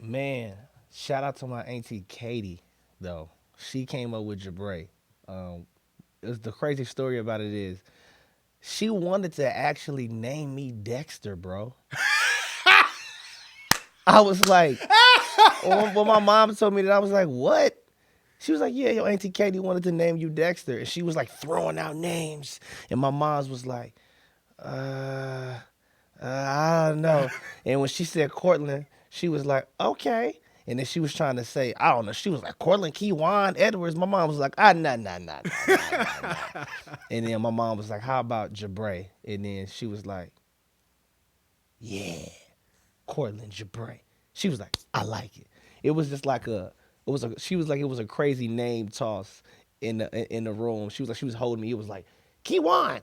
Man, shout out to my auntie Katie, though. She came up with Jabrae. Um, the crazy story about it is she wanted to actually name me Dexter, bro. I was like, when my mom told me that, I was like, what? She was like, yeah, your auntie Katie wanted to name you Dexter. And she was like throwing out names. And my mom's was like, uh, I don't know. And when she said Courtlin, she was like, okay. And then she was trying to say, I don't know. She was like, Courtlin, Keywan, Edwards. My mom was like, nah. And then my mom was like, how about Jabrae? And then she was like, yeah, Courtlin Jabrae. She was like, I like it. It was just like she was like, it was a crazy name toss in the room. She was like, she was holding me. It was like, Keywan,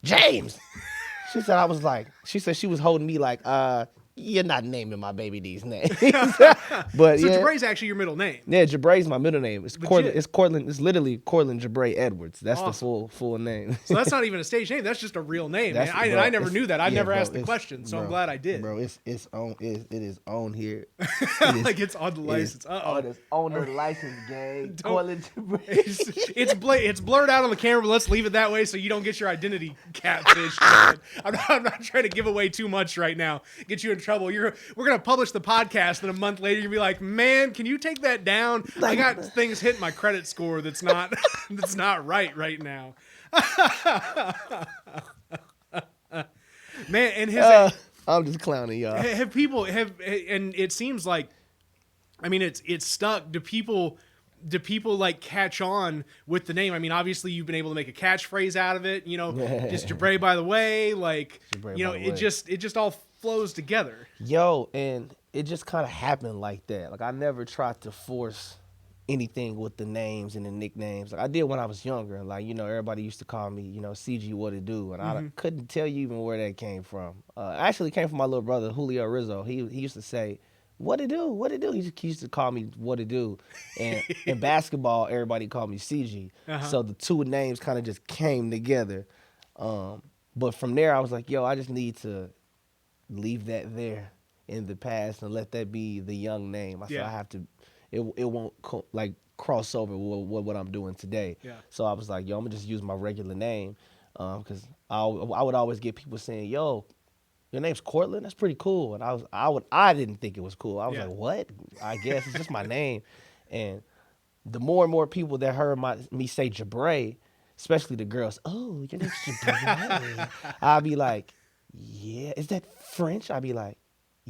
James. She said she was holding me like, you're not naming my baby these names. But So yeah, Jabrae's actually your middle name. yeah, Jabrae's my middle name. It's Courtland. Legit. It's Courtland. It's literally Courtland Jabrae Edwards. That's the Awesome. full name. So that's not even a stage name. That's just a real name, man. That's bro, I never it's- knew that. I yeah, never bro, asked the it's- question, so I'm bro, glad I did. Bro, it's on. It is on here. It is, Like it's on the license. Oh, it's on the license, gang. Don't- Courtland Jabrae. It's blurred out on the camera, but let's leave it that way so you don't get your identity catfished. I'm not trying to give away too much right now, get you in trouble. We're gonna publish the podcast, and a month later you'll be like, man, can you take that down? I got things hitting my credit score that's not that's not right now. Man, and I'm just clowning y'all. have people and it seems like, I mean, it's stuck. Do people like catch on with the name? I mean, obviously you've been able to make a catchphrase out of it, just Jabrae by the way, like, Jabrae you know, by the it way. just all flows together. Yo, and it just kind of happened like that. Like I never tried to force anything with the names and the nicknames. Like I did when I was younger. Like everybody used to call me, CG What It Do, and I couldn't tell you even where that came from. Actually, it came from my little brother Julio Rizzo. He used to say, "What it do? What it do?" He used to call me What It Do, and in basketball, everybody called me CG. So the two names kind of just came together. But from there, I was like, "Yo, I just need to leave that there in the past and let that be the young name." I said I have to. It won't like cross over with what I'm doing today. Yeah. So I was like, yo, I'm gonna just use my regular name, because I would always get people saying, yo, your name's Courtland. That's pretty cool. And I didn't think it was cool. I was like, what? I guess it's just my name. And the more and more people that heard me say Jabrae, especially the girls, oh, your name's Jabrae. I'd be like, yeah, is that French? I'd be like,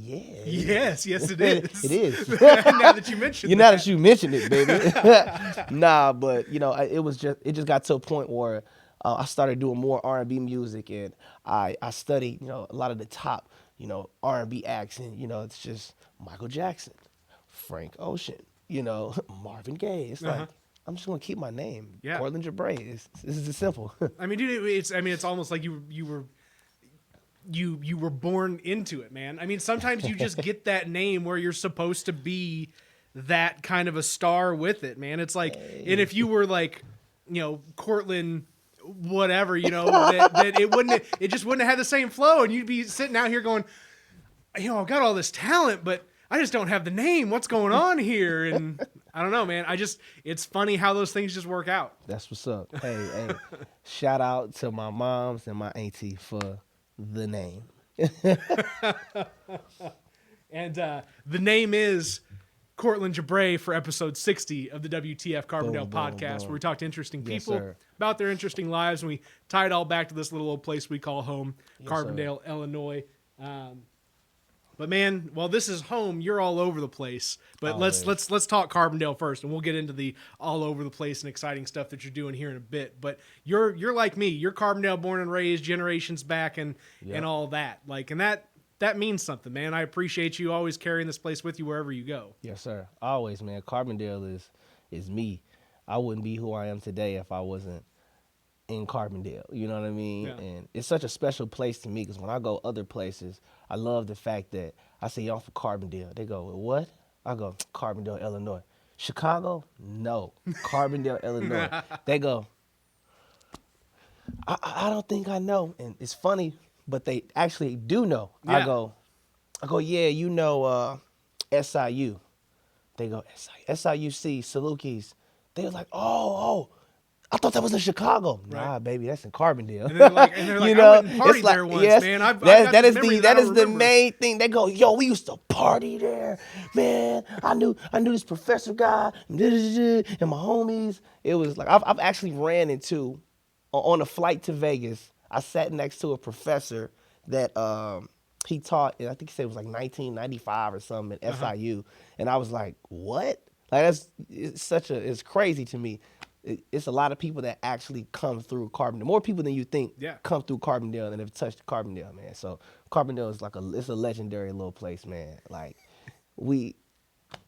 yeah. Yes, it is. It is. Now that you mentioned Now that. that you mentioned it, baby. Nah, but it just got to a point where I started doing more R&B music, and I studied a lot of the top R&B acts, and it's just Michael Jackson, Frank Ocean, Marvin Gaye. It's like I'm just gonna keep my name, Yeah. Courtland Jabrae. This is simple. I mean, dude, it's almost like you were born into it, man. I mean, sometimes you just get that name where you're supposed to be that kind of a star with it, man. It's like, and if you were like, Courtland, whatever, that it just wouldn't have had the same flow, and you'd be sitting out here going, I've got all this talent, but I just don't have the name. What's going on here? And I don't know, man. It's funny how those things just work out. That's what's up. Hey, shout out to my moms and my auntie for the name. And the name is Courtlin Jabrae for episode 60 of the WTF Carbondale podcast, where we talk to interesting people sir. about their interesting lives, and we tie it all back to this little old place we call home, Carbondale, Illinois. But man, while this is home, you're all over the place. But let's talk Carbondale first, and we'll get into the all over the place and exciting stuff that you're doing here in a bit. But you're like me. You're Carbondale born and raised, generations back, and all that. Like, and that means something, man. I appreciate you always carrying this place with you wherever you go. Yes, sir. Always, man. Carbondale is me. I wouldn't be who I am today if I wasn't in Carbondale. You know what I mean? Yeah. And it's such a special place to me because when I go other places, I love the fact that I say, yo, I'm from Carbondale. They go, what? I go, Carbondale, Illinois. Chicago? No. Carbondale, Illinois. They go, I don't think I know. And it's funny, but they actually do know. Yeah. I go, yeah, SIU. They go, SIUC, Salukis. They was like, oh, I thought that was in Chicago. Right. Nah, baby, that's in Carbondale. And they're like, you know, I went and partied there once, man. I've got that this is memory that I is don't the remember. main thing. They go, yo, we used to party there, man. I knew this professor guy and my homies. It was like I've actually ran into on a flight to Vegas. I sat next to a professor that he taught, I think he said it was like 1995 or something at SIU, and I was like, what? Like it's crazy to me. It's a lot of people that actually come through Carbondale. More people than you think come through Carbondale and have touched Carbondale, man. So Carbondale is it's a legendary little place, man. Like we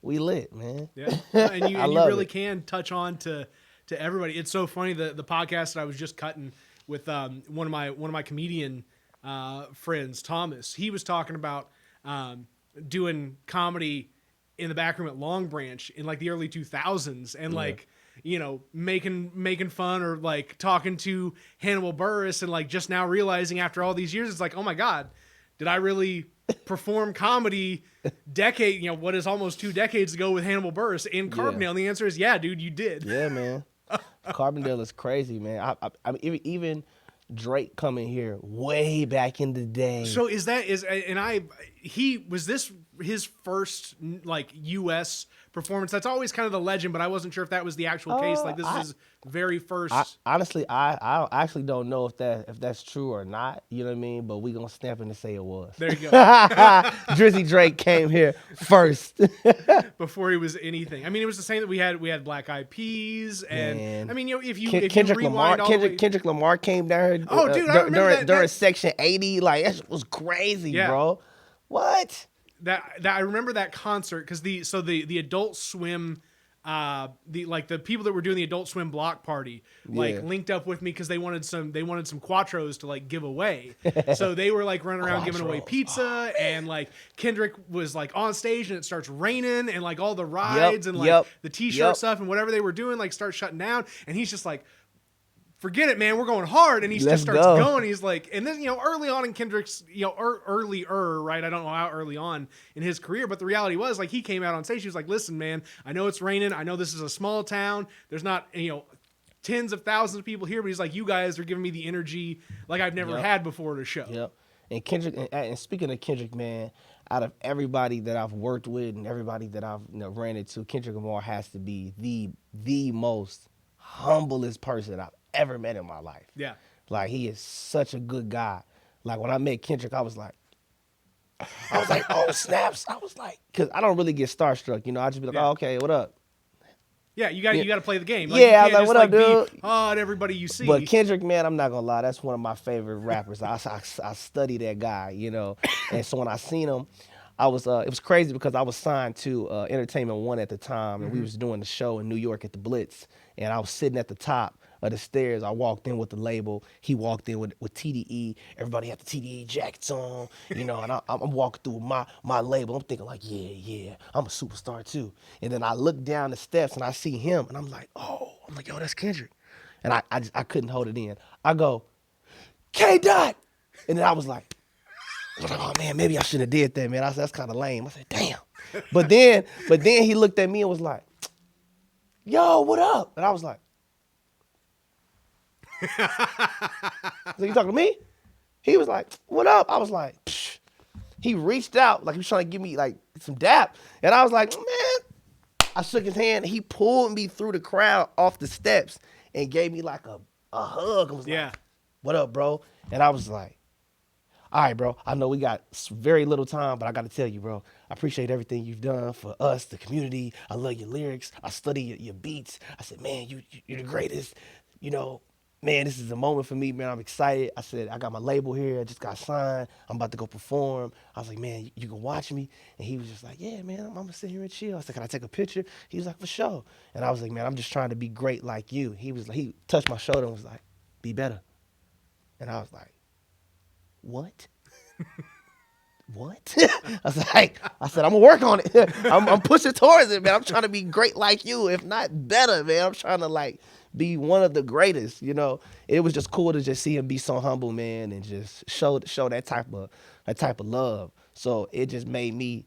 lit, man. Yeah, and you really it. can touch on to everybody. It's so funny the podcast that I was just cutting with one of my comedian friends, Thomas. He was talking about doing comedy in the back room at Long Branch in like the early 2000s, and like, you know, making fun or like talking to Hannibal Buress, and like just now realizing after all these years, it's like, oh my God, did I really perform comedy what is almost 2 decades ago with Hannibal Buress in Carbondale? And the answer is, yeah, dude, you did. Yeah, man. Carbondale is crazy, man. I mean, even Drake coming here way back in the day. So was this his first like U.S. performance? That's always kind of the legend, but I wasn't sure if that was the actual case. Like this is his very first. Honestly, I actually don't know if that's true or not. You know what I mean? But we gonna stamp it and say it was. There you go. Drizzy Drake came here first before he was anything. I mean, it was the same that we had Black Eyed Peas, and man. I mean, you know, if you Kendrick rewind Lamar, Kendrick Lamar came down. Oh, dude, I remember during Section 80. Like that was crazy, bro. What? That I remember that concert because the Adult Swim, the people that were doing the Adult Swim block party linked up with me because they wanted some Quattros to like give away. So they were like running around giving away pizza, and like Kendrick was like on stage and it starts raining, and like all the rides and like the t-shirt stuff and whatever they were doing like starts shutting down, and he's just like, forget it, man, we're going hard. And he just starts going. He's like, and then, you know, early on in Kendrick's, you know, earlier, right? I don't know how early on in his career, but the reality was, like, he came out on stage. He was like, listen, man, I know it's raining. I know this is a small town. There's not, you know, tens of thousands of people here, but he's like, you guys are giving me the energy like I've never had before at a show. Yep. And Kendrick, and speaking of Kendrick, man, out of everybody that I've worked with and everybody that I've ran into, Kendrick Lamar has to be the most humblest person I've ever met in my life. Yeah. Like, he is such a good guy. Like, when I met Kendrick, I was like, oh, snaps. I was like, because I don't really get starstruck. You know, I just be like, oh, okay, what up? Yeah, you got to play the game. Like, I was like, what up, dude? And everybody you see. But Kendrick, man, I'm not going to lie. That's one of my favorite rappers. I study that guy, you know. And so when I seen him, it was crazy because I was signed to Entertainment One at the time, and we was doing the show in New York at the Blitz, and I was sitting at the top of the stairs. I walked in with the label. He walked in with TDE. Everybody had the TDE jackets on, you know, and I'm walking through my label. I'm thinking like, yeah, I'm a superstar too. And then I look down the steps and I see him, and I'm like, yo, that's Kendrick. And I couldn't hold it in. I go, K-Dot. And then I was like, oh man, maybe I shouldn't have did that, man. I said, that's kind of lame. I said, damn. But then he looked at me and was like, yo, what up? And I was like, so you talking to me? He was like, what up? I was like, psh. He reached out like he was trying to give me like some dap. And I was like, man. I shook his hand. He pulled me through the crowd off the steps and gave me like a hug. I was like, what up, bro? And I was like, all right, bro, I know we got very little time, but I got to tell you, bro, I appreciate everything you've done for us, the community. I love your lyrics. I study your beats. I said, man, you're the greatest. You know, man, this is a moment for me, man. I'm excited. I said, I got my label here. I just got signed. I'm about to go perform. I was like, man, you can watch me. And he was just like, yeah, man, I'm going to sit here and chill. I said, can I take a picture? He was like, for sure. And I was like, man, I'm just trying to be great like you. He was like, he touched my shoulder and was like, be better. And I was like, what? What? I said, I'm gonna work on it. I'm pushing towards it, man. I'm trying to be great like you, if not better, man. I'm trying to like be one of the greatest, you know. It was just cool to just see him be so humble, man, and just show that type of love. So it just made me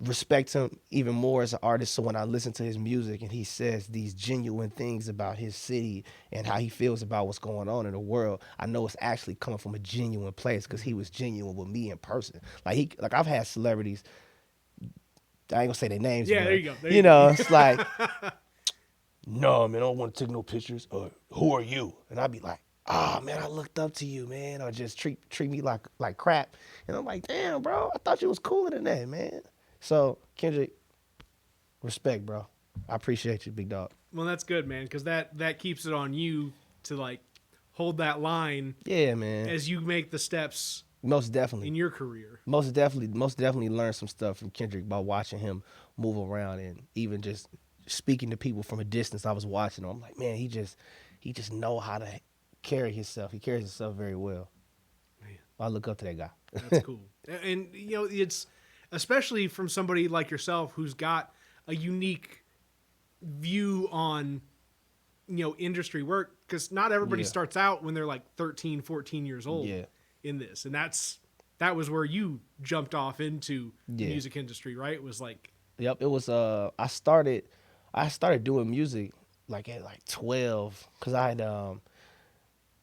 respect him even more as an artist. So when I listen to his music and he says these genuine things about his city and how he feels about what's going on in the world, I know it's actually coming from a genuine place because he was genuine with me in person. Like I've had celebrities, I ain't gonna say their names, Yeah, but there you go. There you you know, go. it's like, no, man, I don't want to take no pictures. Who are you? And I'd be like, man, I looked up to you, man, or just treat me like crap. And I'm like, damn, bro, I thought you was cooler than that, man. So Kendrick, respect, bro. I appreciate you, big dog. Well, that's good, man, because that keeps it on you to like hold that line Yeah, man. as you make the steps Most definitely. in your career. Most definitely learned some stuff from Kendrick by watching him move around and even just speaking to people from a distance. I was watching him. I'm like, man, he just know how to carry himself. He carries himself very well. Man. I look up to that guy. That's cool. And you know, it's especially from somebody like yourself who's got a unique view on, you know, industry work, because not everybody starts out when they're like 13, 14 years old in this. And that was where you jumped off into the music industry, right? It was like, yep, it was I started doing music like at like 12 cuz I had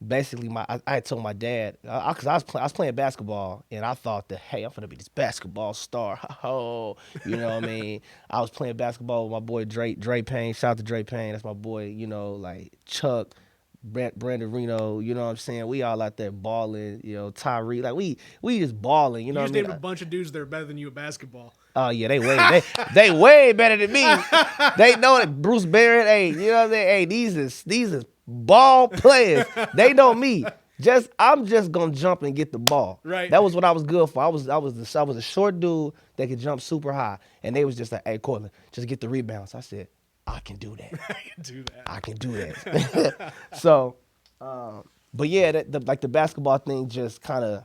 basically I had told my dad because I was playing basketball and I thought that, hey, I'm gonna be this basketball star. Oh, you know what I mean? I was playing basketball with my boy Dre Payne. Shout out to Dre Payne. That's my boy. You know, like Chuck, Brandon Reno. You know what I'm saying? We all out there balling. You know, Tyree. Like we just balling. You know you what just I mean? named a bunch of dudes that are better than you at basketball. Oh yeah, they way better than me. They know that Bruce Barrett. Hey, you know what I'm saying? Hey, these is ball players. They know me. I'm just gonna jump and get the ball. Right. That was what I was good for. I was a short dude that could jump super high, and they was just like, hey, Courtlin, just get the rebounds. I said, I can do that. I can do that. So, but yeah, the basketball thing just kind of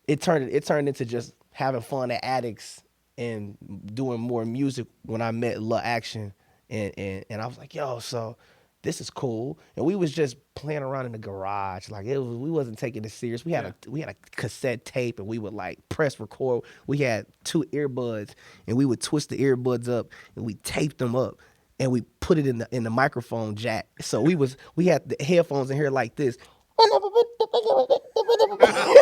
it turned into just having fun at Addicts and doing more music when I met Lil Action and I was like, yo, so this is cool. And we was just playing around in the garage. Like we wasn't taking it serious. We had a cassette tape and we would like press record. We had 2 earbuds and we would twist the earbuds up and we taped them up and we put it in the microphone jack. So we had the headphones in here like this.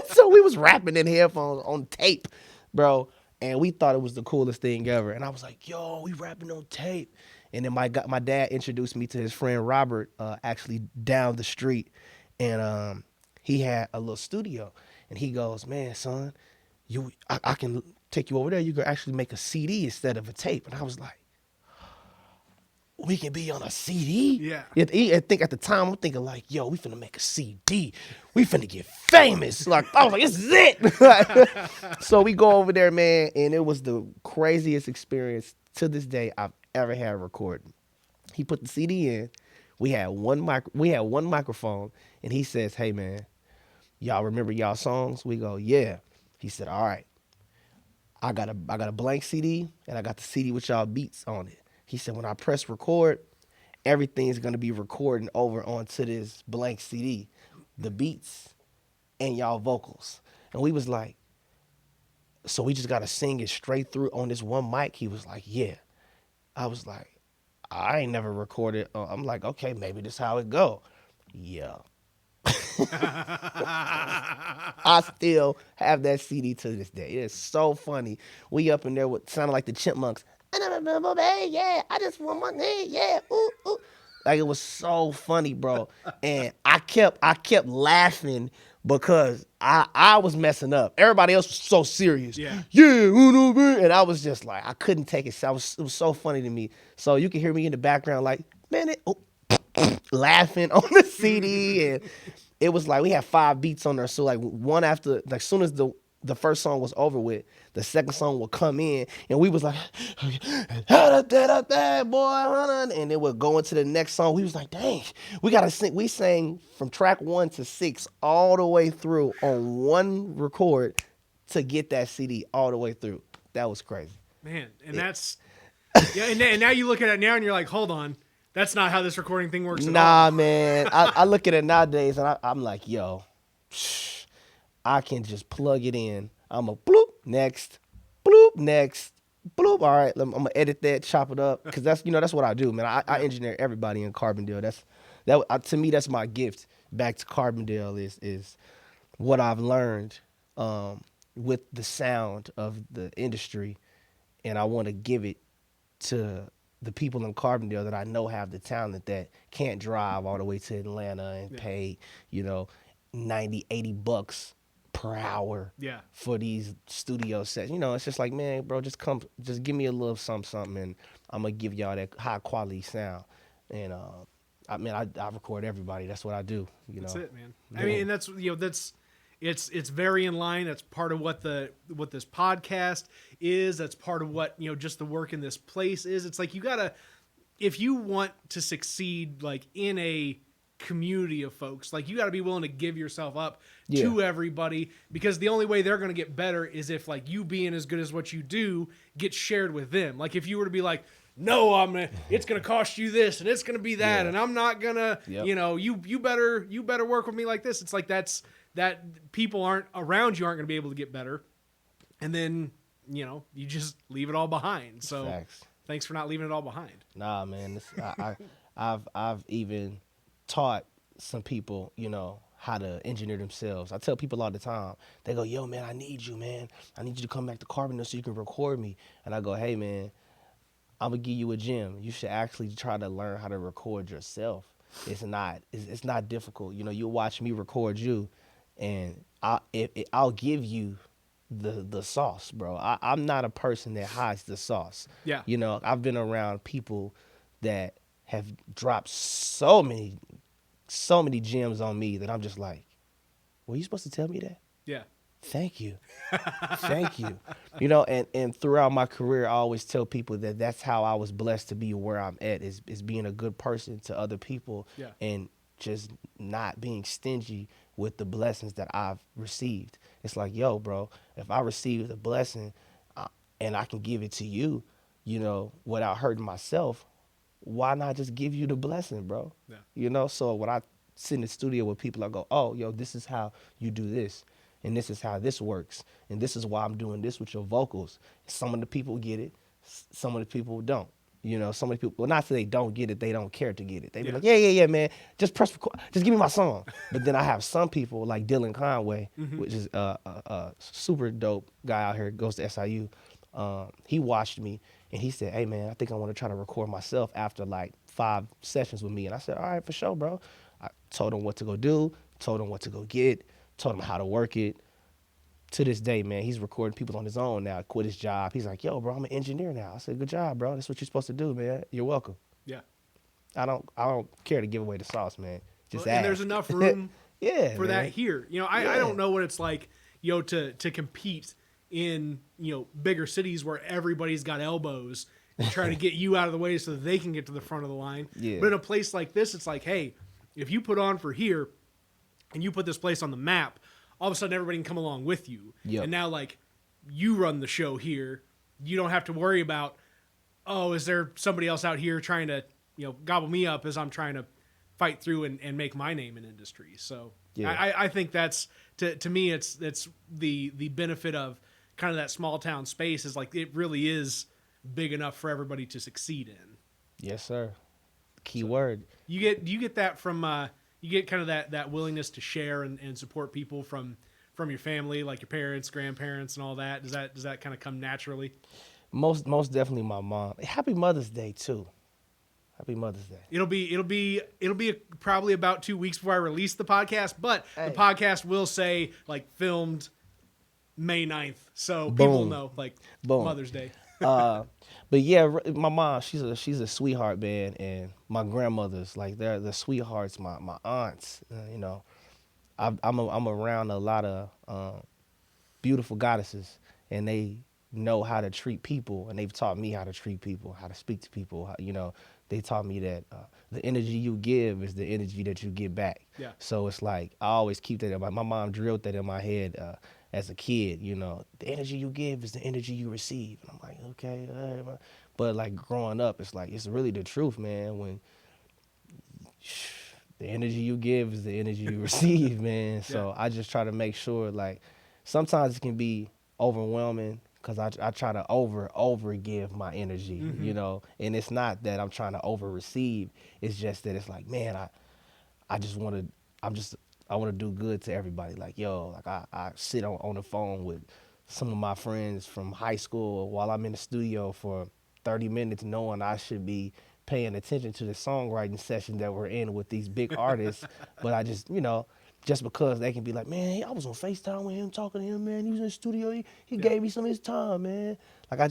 So we was rapping in headphones on tape, bro. And we thought it was the coolest thing ever. And I was like, yo, we rapping on tape. And then my dad introduced me to his friend Robert, actually down the street. And he had a little studio. And he goes, man, son, I can take you over there. You can actually make a CD instead of a tape. And I was like, we can be on a CD? Yeah. I think at the time, I'm thinking like, yo, we finna make a CD. We finna get famous. Like, I was like, this is it. So we go over there, man, and it was the craziest experience to this day I've ever had recording. He put the CD in. We had one microphone, and he says, hey, man, y'all remember y'all songs? We go, yeah. He said, all right. I got a blank CD, and I got the CD with y'all beats on it. He said, when I press record, everything's going to be recording over onto this blank CD, the beats and y'all vocals. And we was like, so we just got to sing it straight through on this one mic? He was like, yeah. I was like, I ain't never recorded. I'm like, okay, maybe this how it go. Yeah. I still have that CD to this day. It's so funny. We up in there with sounding like the Chipmunks. Yeah, I just want my name. Yeah, ooh, ooh. Like it was so funny, bro. And I kept laughing because I was messing up. Everybody else was so serious. Yeah. And I was just like, I couldn't take it. It was so funny to me. So you can hear me in the background like, man, laughing on the CD. And it was like we had 5 beats on there. So like one after, like soon as the first song was over with, the second song would come in, and we was like, boy, and it would go into the next song. We was like, dang, we gotta sing. We sang from track 1 to 6 all the way through on one record to get that CD all the way through. That was crazy, man. And that's and now you look at it now and you're like, hold on, that's not how this recording thing works at all. Nah, man. I look at it nowadays and I'm like, yo, I can just plug it in. I'm a bloop next, bloop. All right, I'm gonna edit that, chop it up, because that's what I do, man. I engineer everybody in Carbondale. To me, that's my gift back to Carbondale is what I've learned with the sound of the industry, and I want to give it to the people in Carbondale that I know have the talent that can't drive all the way to Atlanta and pay, 90, $80 per hour for these studio sets. It's just like, man, bro, just give me a little something, and I'm gonna give y'all that high quality sound. And I record everybody. That's what I do. That's it, man. I mean, and that's it's very in line. That's part of what this podcast is. That's part of what just the work in this place is. It's like if you want to succeed, like in a community of folks, like you got to be willing to give yourself up to everybody, because the only way they're going to get better is if like you being as good as what you do gets shared with them. Like if you were to be like, no, it's gonna cost you this and it's gonna be that, and I'm not gonna, you better work with me like this. It's like that people around you aren't gonna be able to get better, and then you just leave it all behind. So Facts. Thanks for not leaving it all behind. Nah, man, I've even taught some people, how to engineer themselves. I tell people all the time. They go, yo, man, I need you, man. I need you to come back to Carbondale so you can record me. And I go, hey, man, I'm gonna give you a gem. You should actually try to learn how to record yourself. It's not difficult. You watch me record you, and I'll give you the sauce, bro. I'm not a person that hides the sauce. Yeah. I've been around people that have dropped so many gems on me that I'm just like, were you supposed to tell me that? Yeah. Thank you. Thank you. And throughout my career, I always tell people that that's how I was blessed to be where I'm at, is being a good person to other people and just not being stingy with the blessings that I've received. It's like, yo, bro, if I received a blessing and I can give it to you, without hurting myself, why not just give you the blessing, bro? Yeah. So when I sit in the studio with people, I go, oh, yo, this is how you do this. And this is how this works. And this is why I'm doing this with your vocals. Some of the people get it. Some of the people don't. Some of the people, well, not that they don't get it, they don't care to get it. They be like, yeah, man, just press record. Just give me my song. But then I have some people like Dylan Conway, which is a super dope guy out here, goes to SIU. He watched me and he said, hey, man, I think I want to try to record myself after like 5 sessions with me. And I said, all right, for sure, bro. I told him what to go do, told him what to go get, told him how to work it. To this day, man, he's recording people on his own now. Quit his job. He's like, yo, bro, I'm an engineer now. I said, good job, bro. That's what you're supposed to do, man. You're welcome. Yeah. I don't care to give away the sauce, man. Just ask. And there's enough room for man. that here. I don't know what it's like, to compete in, bigger cities where everybody's got elbows and trying to get you out of the way so that they can get to the front of the line. Yeah. But in a place like this, it's like, hey, if you put on for here and you put this place on the map, all of a sudden everybody can come along with you. Yep. And now, like, you run the show here. You don't have to worry about, oh, is there somebody else out here trying to, gobble me up as I'm trying to fight through and make my name in industry. So yeah. I think that's, to me, it's the benefit of kind of that small town space is like, it really is big enough for everybody to succeed in. Yes, sir. Key word. Do you get that from, you get kind of that willingness to share and support people from your family, like your parents, grandparents, and all that? Does that kind of come naturally? Most definitely my mom. Happy Mother's Day too. Happy Mother's Day. It'll be probably about 2 weeks before I release the podcast, but the podcast will say like filmed May 9th, so people know like Mother's Day. But yeah, my mom, she's a sweetheart, man, and my grandmothers, like they're the sweethearts. My aunts, I'm around a lot of beautiful goddesses, and they know how to treat people, and they've taught me how to treat people, how to speak to people. They taught me that the energy you give is the energy that you get back. Yeah. So it's like I always keep that in my mom drilled that in my head. As a kid, the energy you give is the energy you receive. And I'm like, okay. All right. But like growing up, it's like, it's really the truth, man. When the energy you give is the energy you receive, man. So I just try to make sure, like, sometimes it can be overwhelming because I try to over give my energy, Mm-hmm. you know, and it's not that I'm trying to over receive. It's just that it's like, man, I just want to, I want to do good to everybody. Like, yo, like I sit on the phone with some of my friends from high school while I'm in the studio for 30 minutes knowing I should be paying attention to the songwriting session that we're in with these big artists. But I just, you know, just because they can be like, man, I was on FaceTime with him, talking to him, man. He was in the studio. He gave me some of his time, man. Like, I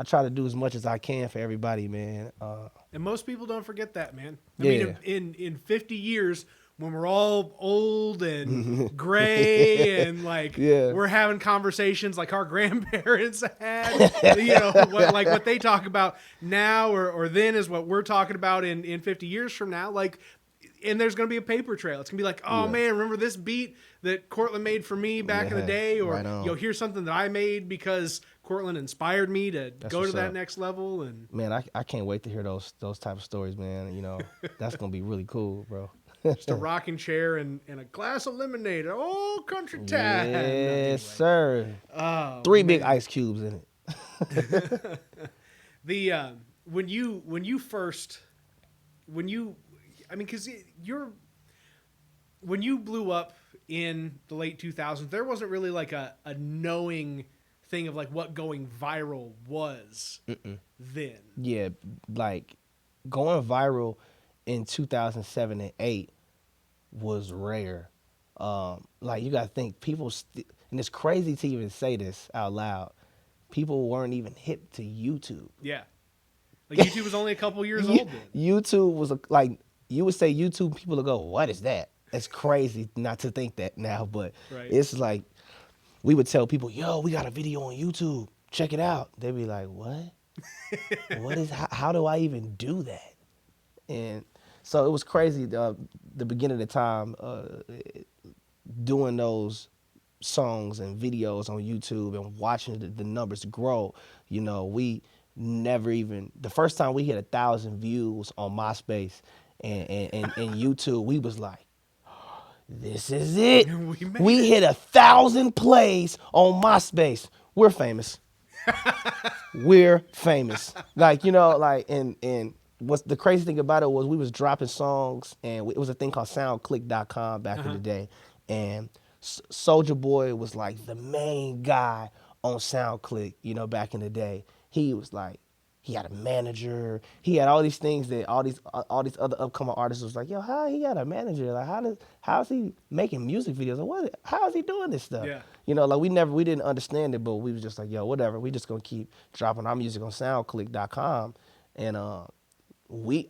try to do as much as I can for everybody, man. And most people don't forget that, man. I Yeah. mean, in 50 years, when we're all old and gray and like Yeah. we're having conversations like our grandparents had, you know, what they talk about now or then is what we're talking about in 50 years from now. Like, and there's going to be a paper trail. It's going to be like, oh, man, remember this beat that Courtlin made for me back in the day? Or, right on. you know, here's something that I made because Courtlin inspired me to go to what's that up. next level. And Man, I can't wait to hear those type of stories, man. You know, that's gonna be really cool, bro. just a rocking chair and a glass of lemonade. Oh, country time. Yes, Anyway. sir. Oh, 3 big man. ice cubes in it. The when you I mean, because when you blew up in the late 2000s, there wasn't really like a knowing thing of like what going viral was then. Yeah, like going viral in 2007 and 8 was rare. Like you gotta think people, and it's crazy to even say this out loud. People weren't even hip to YouTube. Yeah, like YouTube was only a couple years old then. YouTube was like you would say YouTube. People would go, "What is that?" It's crazy not to think that now, but Right. it's like we would tell people, "Yo, we got a video on YouTube. Check it out." They'd be like, "What? What is? How do I even do that?" And so it was crazy. The beginning of the time doing those songs and videos on YouTube and watching the numbers grow. You know, we never even the first time we hit 1,000 views on MySpace and YouTube, we was like, this is it. We hit 1,000 plays on MySpace. We're famous. We're famous. Like, you know, like and what's the crazy thing about it was we was dropping songs and it was a thing called soundclick.com back in the day, and Soulja Boy was like the main guy on SoundClick, you know, back in the day. He was like, he had a manager. He had all these things that all these other upcoming artists was like, yo, how he got a manager? Like, how's he making music videos? Like, how is he doing this stuff? Yeah. You know, like we didn't understand it, but we was just like, yo, whatever. We just gonna keep dropping our music on SoundClick.com, and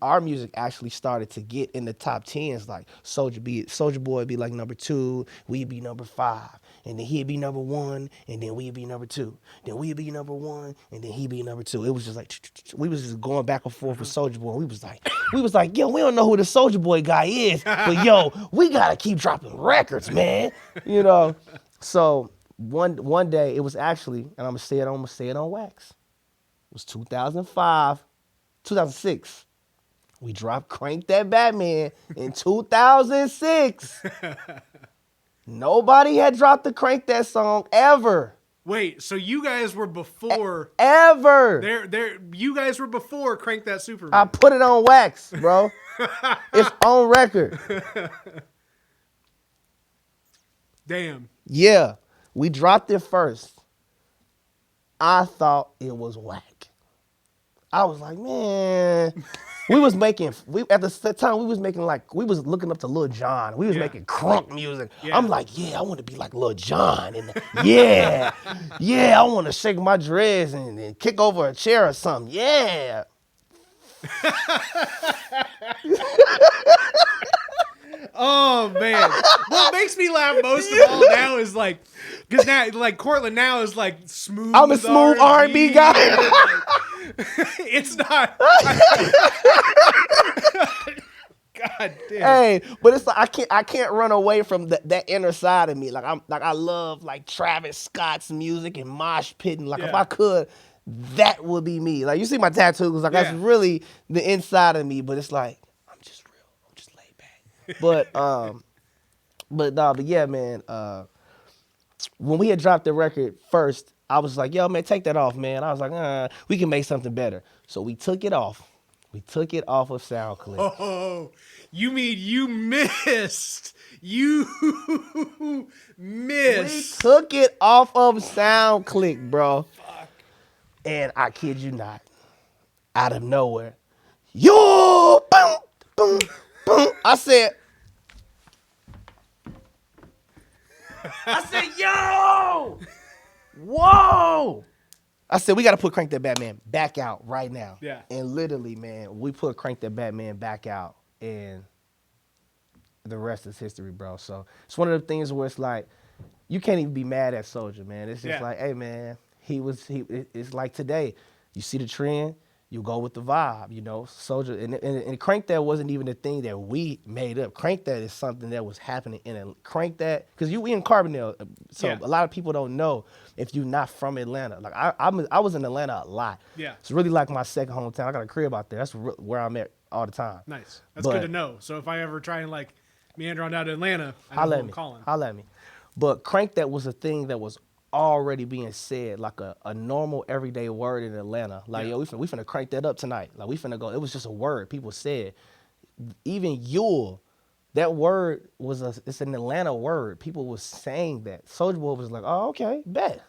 our music actually started to get in the top 10s. Like Soulja Boy would be like number 2, we'd be number 5, and then he'd be number 1, and then we'd be number 2, then we'd be number 1, and then he'd be number 2. It was just like we was just going back and forth with Soulja Boy. We was like, yo, we don't know who the Soulja Boy guy is, but yo, we gotta keep dropping records, man. You know. So one day it was actually, and I'm gonna say it on wax. It was 2006. We dropped Crank That Batman in 2006. Nobody had dropped the Crank That song ever. Wait, so you guys were before Ever. you guys were before Crank That Superman. I put it on wax, bro. It's on record. Damn. Yeah. We dropped it first. I thought it was whack. I was like, man, at the time we was looking up to Lil Jon. We was making crunk music. Yeah. I'm like, yeah, I want to be like Lil Jon. And yeah, I want to shake my dreads and kick over a chair or something. Yeah. Oh man, what makes me laugh most of all now is like, because now like Courtlin now is like smooth. I'm a smooth R&B guy. Like, it's not. God damn. Hey, but it's like I can't run away from that inner side of me. Like I love like Travis Scott's music and mosh pitting. Like if I could, that would be me. Like you see my tattoos. Like that's really the inside of me. But it's like I'm just real. I'm just laid back. But yeah, man. When we had dropped the record first, I was like, yo, man, take that off, man. I was like, we can make something better. So we took it off. We took it off of SoundClick. Oh, you mean you missed? You We missed. took it off of SoundClick, bro. Fuck. And I kid you not, out of nowhere, yo, boom, boom, boom. I said, yo, whoa. I said, we got to put Crank That Batman back out right now. Yeah. And literally, man, we put Crank That Batman back out, and the rest is history, bro. So it's one of the things where it's like, you can't even be mad at Soulja, man. It's just like, hey, man, it's like today. You see the trend, you go with the vibe, you know. Soulja, and Crank That wasn't even the thing that we made up. Crank That is something that was happening Crank That, because we in Carbondale, so a lot of people don't know if you're not from Atlanta. Like I was in Atlanta a lot. Yeah. It's really like my second hometown. I got a crib out there. That's where I'm at all the time. Nice. That's good to know. So if I ever try and like meander on down to Atlanta, I know who I'm calling. Holla at me. But Crank That was a thing that was already being said, like a normal everyday word in Atlanta. Like, yo, we finna crank that up tonight. Like, we finna go. It was just a word people said. Even Yule, that word it's an Atlanta word. People was saying that. Soulja Boy was like, oh, okay, bet.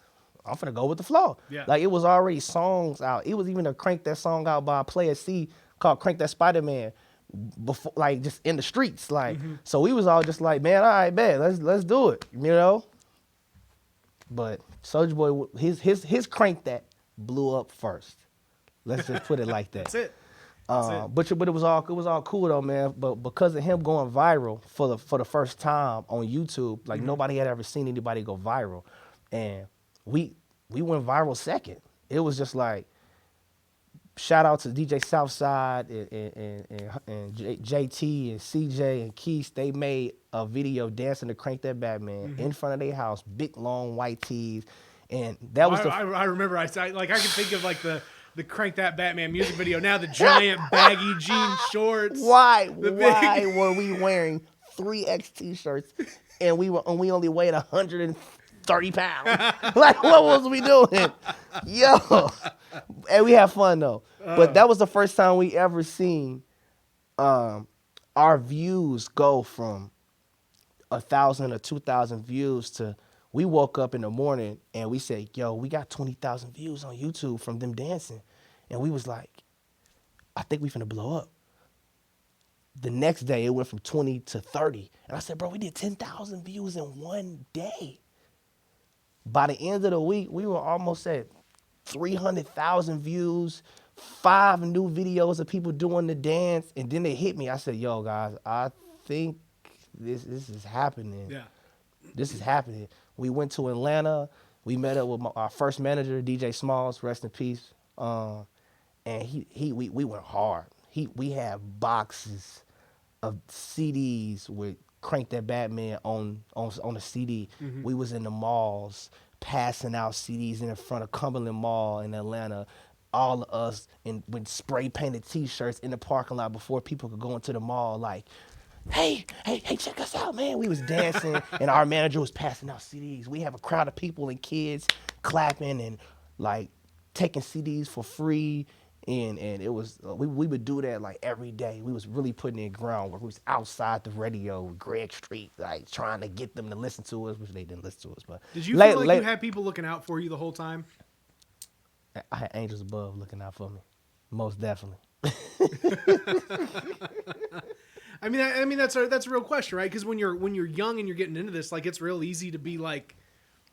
I'm finna go with the flow. Yeah. Like, it was already songs out. It was even a Crank That song out by Player C called Crank That Spider-Man. Before, like, just in the streets, like, so we was all just like, man, all right, bet, let's do it, you know. But Soulja Boy, his Crank That blew up first. Let's just put it like that. That's it. But it was all cool though, man. But because of him going viral for the first time on YouTube, like nobody had ever seen anybody go viral, and we went viral second. It was just like, shout out to DJ Southside and JT and CJ and Keith. They made a video dancing to Crank That Batman in front of their house, big long white tees, and that was I remember. I can think of like the Crank That Batman music video. Now the giant baggy jean shorts. Why were we wearing 3X t-shirts and we only weighed 130 pounds? Like, what was we doing? Yo. And we had fun though. But that was the first time we ever seen our views go from 1,000 or 2,000 views to, we woke up in the morning and we said, yo, we got 20,000 views on YouTube from them dancing. And we was like, I think we finna blow up. The next day it went from 20 to 30. And I said, bro, we did 10,000 views in one day. By the end of the week, we were almost at 300,000 views, 5 new videos of people doing the dance. And then they hit me. I said, yo, guys, I think this is happening. Yeah. This is happening. We went to Atlanta. We met up with our first manager, DJ Smalls, rest in peace. And we went hard. We had boxes of CDs with Crank That Batman on a CD. We was in the malls passing out CDs in front of Cumberland Mall in Atlanta. All of us with spray painted T-shirts in the parking lot before people could go into the mall. Like, hey, check us out, man. We was dancing and our manager was passing out CDs. We have a crowd of people and kids clapping and like taking CDs for free. And it was, we would do that like every day. We was really putting in groundwork. We was outside the radio with Greg Street, like trying to get them to listen to us, which they didn't listen to us. But did you feel like you had people looking out for you the whole time? I had angels above looking out for me, most definitely. I mean that's a real question, right? Because when you're young and you're getting into this, like, it's real easy to be like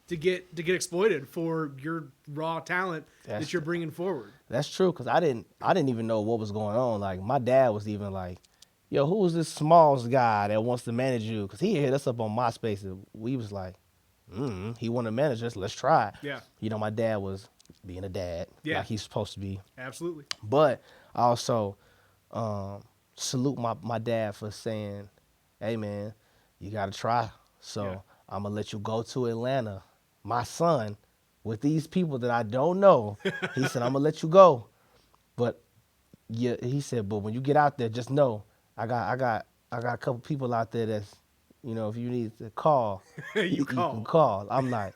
to get exploited for your raw talent that you're bringing forward. That's true, because I didn't even know what was going on. Like, my dad was even like, yo, who is this Smalls guy that wants to manage you? Because he hit us up on MySpace, and we was like, he want to manage us, let's try it. Yeah. You know, my dad was being a dad, like he's supposed to be. Absolutely. But I also salute my dad for saying, hey, man, you got to try. So I'm going to let you go to Atlanta, my son, with these people that I don't know. He said, I'm going to let you go. But yeah, he said, but when you get out there, just know I got a couple people out there that's, you know, if you need to call, you can call. I'm like,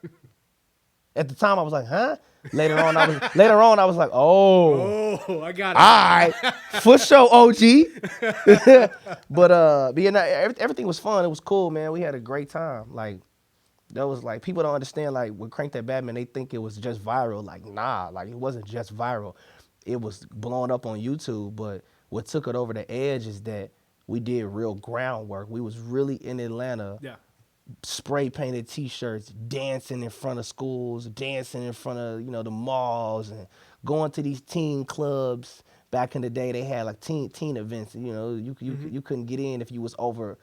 At the time, I was like, huh? Later on, I was like, oh, Oh, I got it. all right, for sure, OG. But yeah, no, everything was fun. It was cool, man. We had a great time. Like, that was like, people don't understand, like, with Crank That Batman, they think it was just viral. Like, nah, like, it wasn't just viral. It was blowing up on YouTube, but what took it over the edge is that we did real groundwork. We was really in Atlanta, Yeah. spray painted T-shirts, dancing in front of schools, dancing in front of the malls, and going to these teen clubs. Back in the day, they had like teen events. You couldn't get in if you was over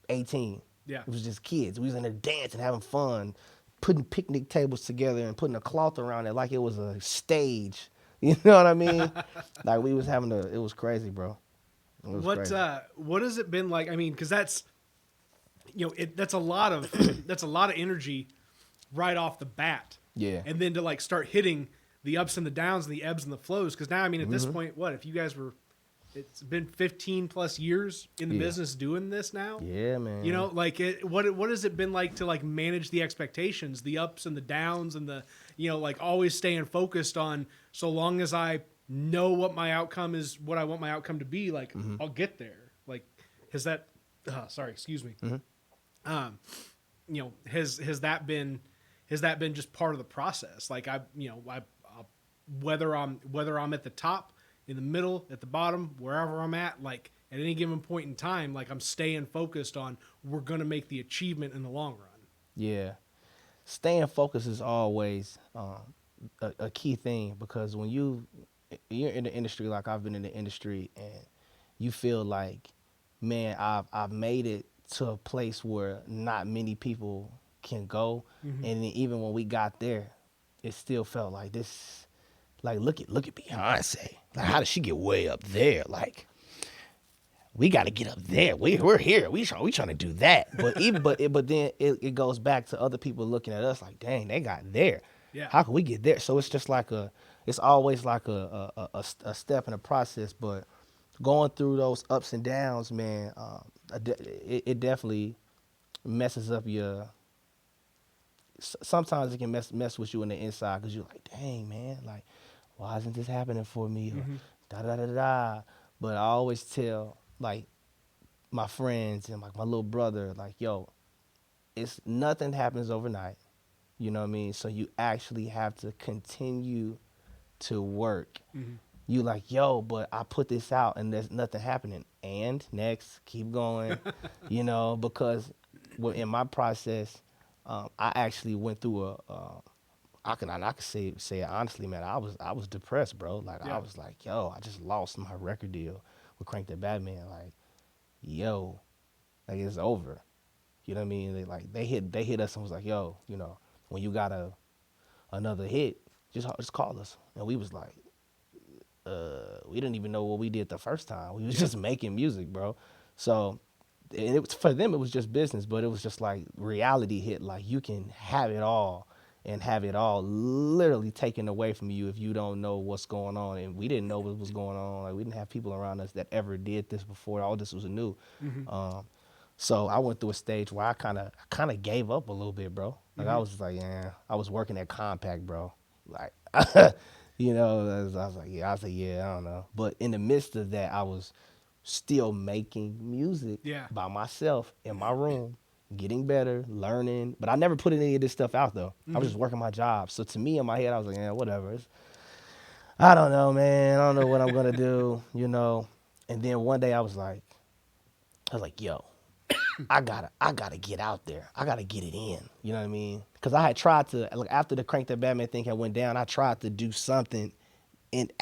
18. Yeah. It was just kids. We was in there dancing, having fun, putting picnic tables together and putting a cloth around it like it was a stage. You know what I mean? Like we was having it was crazy, bro. It was crazy. What has it been like? I mean, because that's that's a lot of energy right off the bat. Yeah. And then to like start hitting the ups and the downs and the ebbs and the flows. Because now, I mean, at this point, what if you guys were? It's been 15 plus years in the business doing this now. Yeah, man. Like what has it been like to like manage the expectations, the ups and the downs, and the like always staying focused on, so long as I know what my outcome is, what I want my outcome to be, like I'll get there. Like, has that? Sorry, excuse me. Has that been just part of the process? Like whether I'm at the top, in the middle, at the bottom, wherever I'm at, like at any given point in time, like I'm staying focused on, we're going to make the achievement in the long run. Yeah. Staying focused is always a key thing, because when you're in the industry, like I've been in the industry, and you feel like, man, I've made it to a place where not many people can go. And then even when we got there, it still felt like this. Like, look at Beyonce. Like, how did she get way up there? Like, we got to get up there. We're here. We trying to do that. But then it goes back to other people looking at us like, dang, they got there. Yeah. How can we get there? So it's just like it's always like a step in the process. But going through those ups and downs, man, it definitely messes up your. Sometimes it can mess with you in the inside, because you're like, dang, man, like, why isn't this happening for me? Or da da da da. But I always tell like my friends and like my little brother, like, yo, it's nothing happens overnight. You know what I mean? So you actually have to continue to work. You like, yo, but I put this out and there's nothing happening. And next, keep going. Because in my process, I actually went through I can say it honestly, man. I was depressed, bro. Like I was like, yo, I just lost my record deal with Crank That Batman. Like, yo, like it's over. You know what I mean? They hit us and was like, yo, when you got another hit, just call us. And we was like, we didn't even know what we did the first time. We was just making music, bro. So, and it was, for them, it was just business, but it was just like reality hit. Like, you can have it all and have it all literally taken away from you if you don't know what's going on. And we didn't know what was going on. Like, we didn't have people around us that ever did this before. All this was new. So I went through a stage where I kind of gave up a little bit, bro. Like, I was just like, yeah, I was working at Compact, bro. Like, I was like, yeah, I don't know. But in the midst of that, I was still making music by myself in my room, getting better, learning. But I never put any of this stuff out, though. I was just working my job. So to me, in my head, I was like, yeah, whatever. I don't know, man. I don't know what I'm going to do, And then one day I was like, yo, I gotta get out there. I gotta get it in. You know what I mean? Because I had tried to, like, after the Crank That Batman thing had went down, I tried to do something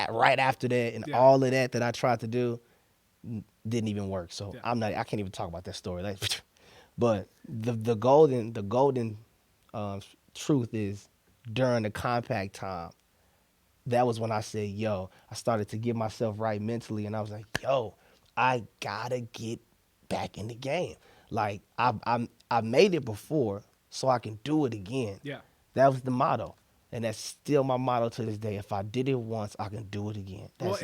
right after that, and all of that I tried to do didn't even work. So I can't even talk about that story. But the golden truth is, during the Compact time, that was when I said, yo, I started to get myself right mentally, and I was like, yo, I gotta get back in the game. Like, I made it before, so I can do it again. Yeah. That was the motto. And that's still my motto to this day. If I did it once, I can do it again. That's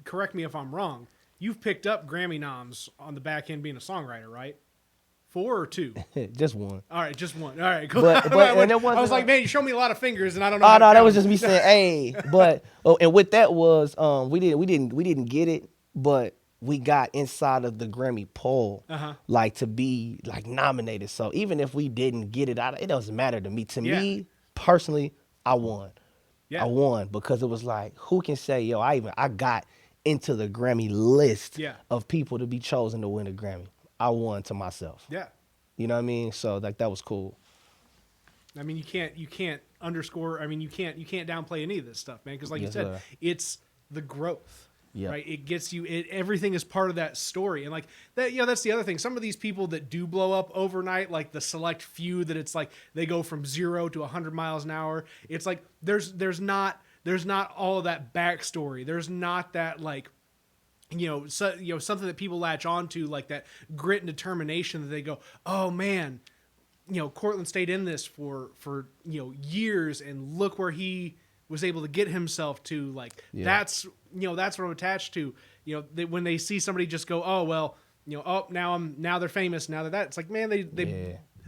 correct me if I'm wrong, you've picked up Grammy noms on the back end being a songwriter, right? 4 or 2? Just one. All right, just one. All right, cool. But and it wasn't I was like, man, you showed me a lot of fingers, and I don't know. Oh how to no, that count was them. just me saying, hey. But and with that was we didn't get it, but we got inside of the Grammy poll, like to be like nominated. So even if we didn't get it, it doesn't matter to me. To me personally, I won. Yeah. I won because it was like, who can say, yo, I got into the Grammy list of people to be chosen to win a Grammy. I won to myself. Yeah. You know what I mean? So like that was cool. I mean, you can't underscore. I mean, you can't downplay any of this stuff, man. Because like you said, it's the growth. Yeah. Right. It gets you. Everything is part of that story, and like that. You know, that's the other thing. Some of these people that do blow up overnight, like the select few, that it's like they go from 0 to 100 miles an hour. It's like there's not all of that backstory. There's not that like. Something that people latch onto, like that grit and determination that they go, oh man, Courtlin stayed in this for years, and look where he was able to get himself to. Like that's what I'm attached to. When they see somebody just go, oh well, now they're famous, now they're that. It's like, man,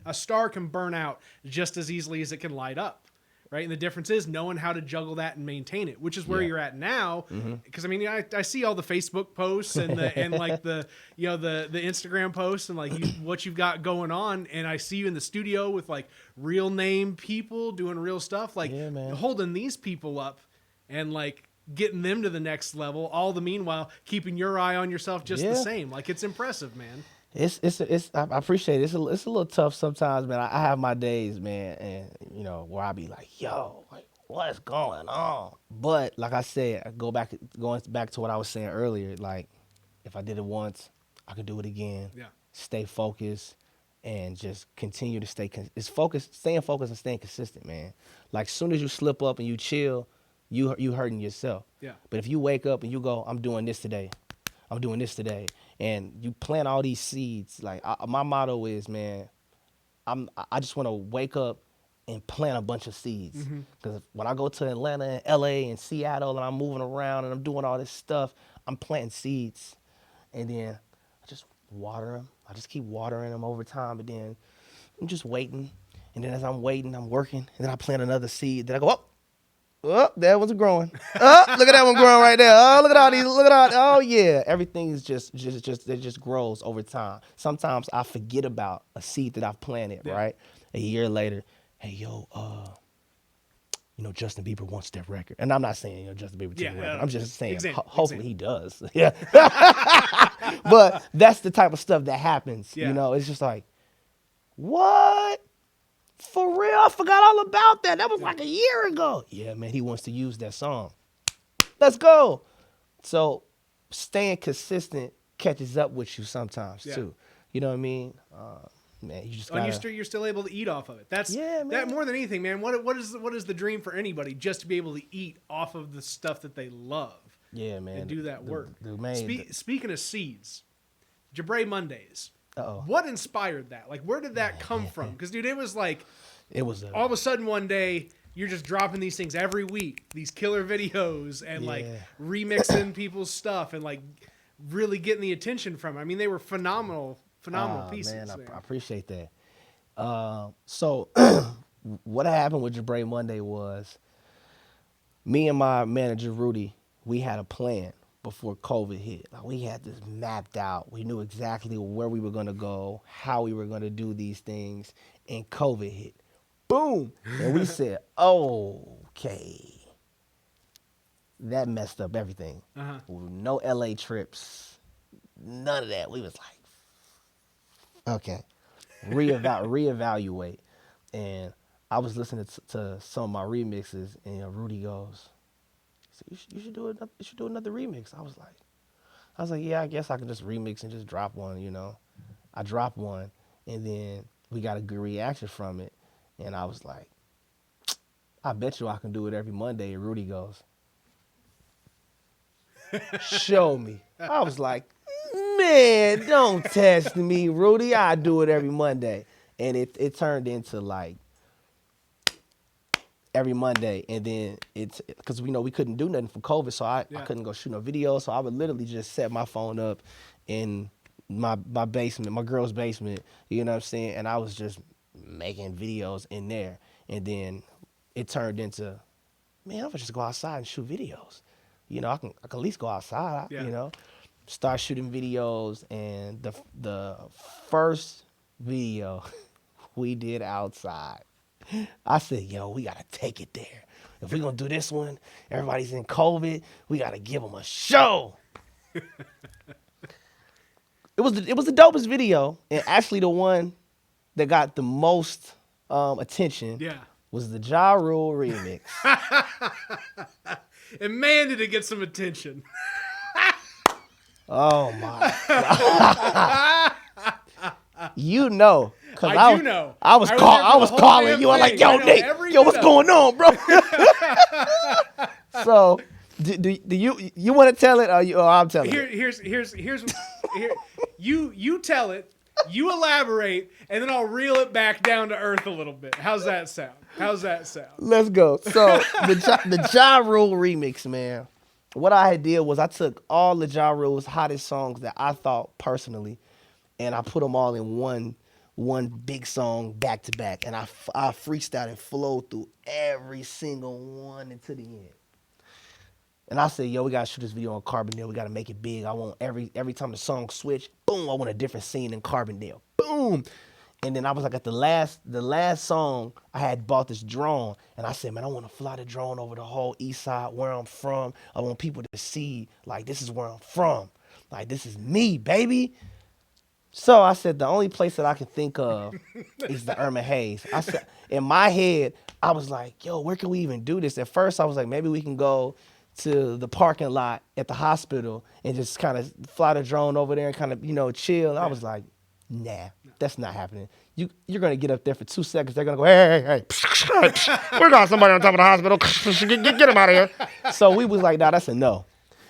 a star can burn out just as easily as it can light up. Right. And the difference is knowing how to juggle that and maintain it, which is where you're at now. Because I mean, I see all the Facebook posts and like the Instagram posts and like what you've got going on. And I see you in the studio with like real name people doing real stuff, like holding these people up and like getting them to the next level. All the meanwhile, keeping your eye on yourself just the same. Like, it's impressive, man. I appreciate it. It's a little tough sometimes, man. I have my days, man, and where I be like, yo, like, what's going on? But like I said, going back to what I was saying earlier, like if I did it once, I could do it again. Yeah. Stay focused and just continue to staying focused and staying consistent, man. Like as soon as you slip up and you chill, you hurting yourself. Yeah. But if you wake up and you go, I'm doing this today, and you plant all these seeds. Like my motto is, man, I just want to wake up and plant a bunch of seeds. Because when I go to Atlanta and LA and Seattle and I'm moving around and I'm doing all this stuff, I'm planting seeds, and then I just water them. I just keep watering them over time, and then I'm just waiting. And then as I'm waiting, I'm working, and then I plant another seed. Then I go, oh, that one's growing. Oh, look at that one growing right there. Oh, look at all these. Oh, yeah. Everything is it just grows over time. Sometimes I forget about a seed that I've planted, right? A year later, hey, yo, Justin Bieber wants that record. And I'm not saying, Justin Bieber take a record. I'm just saying, hopefully he does. Yeah. But that's the type of stuff that happens. Yeah. It's just like, what? For real? I forgot all about that. That was like a year ago. Yeah, man, he wants to use that song. Let's go. So staying consistent catches up with you sometimes too. You know what I mean? Man, you just gotta... you're still able to eat off of it. That's that more than anything, man. What is the dream for anybody? Just to be able to eat off of the stuff that they love. Yeah, man. And do that work. Speaking of seeds, Jabrae Mondays. Uh-oh. What inspired that? Like, where did that come from? Because, dude, it was all of a sudden one day you're just dropping these things every week, these killer videos, and like remixing people's stuff and like really getting the attention from it. I mean, they were phenomenal pieces. Man, I appreciate that. So what happened with Jabrae Monday was me and my manager, Rudy, we had a plan before COVID hit. Like, we had this mapped out. We knew exactly where we were going to go, how we were going to do these things, and COVID hit. Boom! And we said, okay. That messed up everything. No LA trips. None of that. We was like, okay. Reevaluate. And I was listening to some of my remixes, and Rudy goes, you should do another remix. I was like, yeah, I guess I could just remix and just drop one, I dropped one, and then we got a good reaction from it, and I was like, I bet you I can do it every Monday. And Rudy goes, show me. I was like, man, don't test me, Rudy. I do it every Monday. And it turned into like every Monday, and then it's because we couldn't do nothing for COVID, so I couldn't go shoot no videos, so I would literally just set my phone up and my basement, my girl's basement. You know what I'm saying? And I was just making videos in there, and then it turned into, man, I'm gonna just go outside and shoot videos. You know, I can at least go outside. Yeah. You know, start shooting videos, and the first video we did outside, I said, yo, we gotta take it there. If we're gonna do this one, everybody's in COVID, we gotta give them a show. It was the dopest video, and actually the one that got the most attention Yeah. was the Ja Rule remix. And man, did it get some attention. Oh my God. You know, cause I do know. I was I was there for the whole calling damn you. I'm like, thing. yo, I know Nick, every yo, what's bit of going on, bro? So, do you want to tell it, or I'm telling it? Here's you tell it, you elaborate, and then I'll reel it back down to earth a little bit. How's that sound? Let's go. So the Ja Rule remix, man. What I had did was I took all the Ja Rule's hottest songs that I thought personally, and I put them all in one big song back to back, and I freestyled and flowed through every single one until the end. And I said, yo, we gotta shoot this video on Carbondale. We gotta make it big. I want every time the song switch, boom, I want a different scene in Carbondale. Boom. And then I was like, at the last song, I had bought this drone, and I said, man, I want to fly the drone over the whole east side where I'm from. I want people to see, like, this is where I'm from. Like, this is me, baby. So I said, the only place that I can think of is the Irma Hayes. I said, in my head, I was like, yo, where can we even do this? At first, I was like, maybe we can go to the parking lot at the hospital and just kind of fly the drone over there and kind of, chill. And I was like, nah, that's not happening. You're going to get up there for 2 seconds. They're going to go, hey. We got somebody on top of the hospital. Get him out of here. So we was like, nah, that's a no.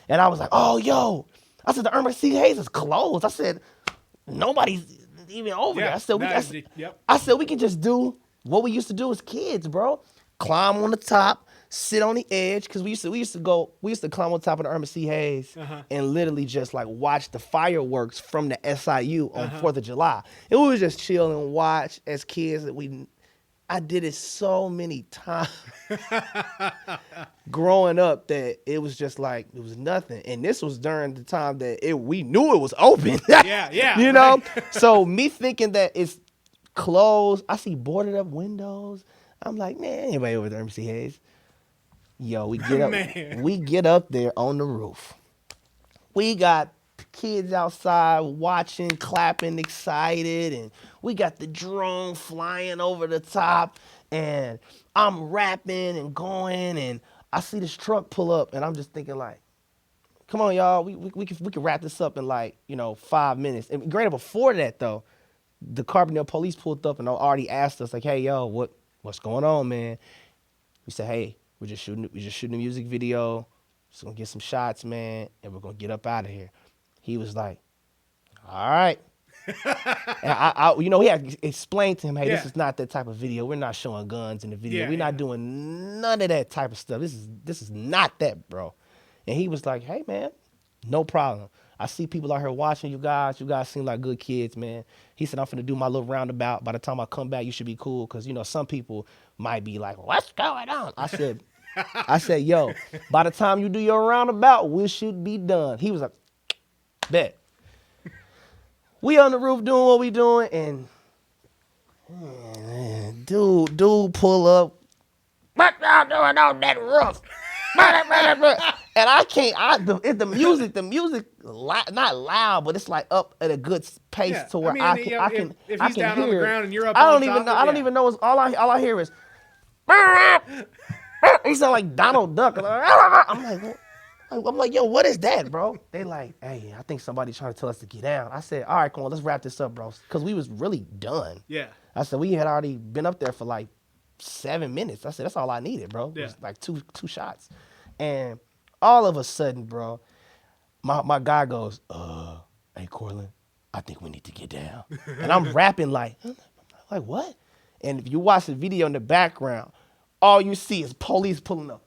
And I was like, oh, yo. I said, the Irma C. Hayes is closed. I said, nobody's even over there. I said, we can just do what we used to do as kids, bro. Climb on the top. Sit on the edge, because we used to climb on top of the Irma C. Hayes and literally just like watch the fireworks from the SIU on 4th of July. And we would just chill and watch as kids. I did it so many times growing up that it was just like, it was nothing. And this was during the time that we knew it was open. Yeah. You know? So me thinking that it's closed, I see boarded up windows. I'm like, man, anybody over there, Irma C. Hayes? Yo, we get up there on the roof. We got kids outside watching, clapping, excited, and we got the drone flying over the top, and I'm rapping and going, and I see this truck pull up, and I'm just thinking like, come on, y'all, we can wrap this up in like, 5 minutes. And granted, before that though, the Carbondale police pulled up and already asked us like, hey, yo, what's going on, man? We said, hey, we're just shooting a music video. Just gonna get some shots, man, and we're gonna get up out of here. He was like, all right. And I we had to explain to him, hey, this is not that type of video. We're not showing guns in the video. We're not doing none of that type of stuff. This is not that, bro. And he was like, hey, man, no problem. I see people out here watching you guys. You guys seem like good kids, man. He said, I'm finna do my little roundabout. By the time I come back, you should be cool. Because, some people might be like, what's going on? I said, yo, by the time you do your roundabout, we should be done. He was like, bet. We on the roof doing what we doing. And man, dude pull up. What y'all doing on that roof? And I can't. The music, not loud, but it's like up at a good pace to where I can. If he's down on the ground and you're up, I don't even know. I don't even know. All I hear is. He sound like Donald Duck. I'm like, yo, what is that, bro? They like, hey, I think somebody's trying to tell us to get down. I said, all right, come on, let's wrap this up, bro, because we was really done. Yeah. I said we had already been up there for like 7 minutes. I said that's all I needed, bro. Yeah. It was like two shots. And all of a sudden, bro, my guy goes, hey, Courtlin, I think we need to get down. And I'm rapping like what? And if you watch the video in the background, all you see is police pulling up.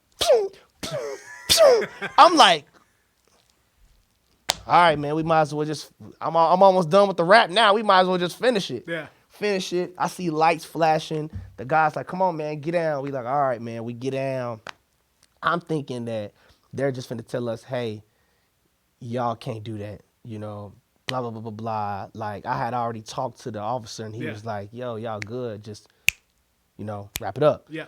I'm like, all right, man, we might as well just, I'm almost done with the rap now. We might as well just finish it. Yeah. Finish it. I see lights flashing. The guy's like, come on, man, get down. We like, all right, man, we get down. I'm thinking that they're just finna tell us, hey, y'all can't do that, you know, blah, blah, blah, blah, blah. Like, I had already talked to the officer, and he was like, yo, y'all good. Just, you know, wrap it up. Yeah.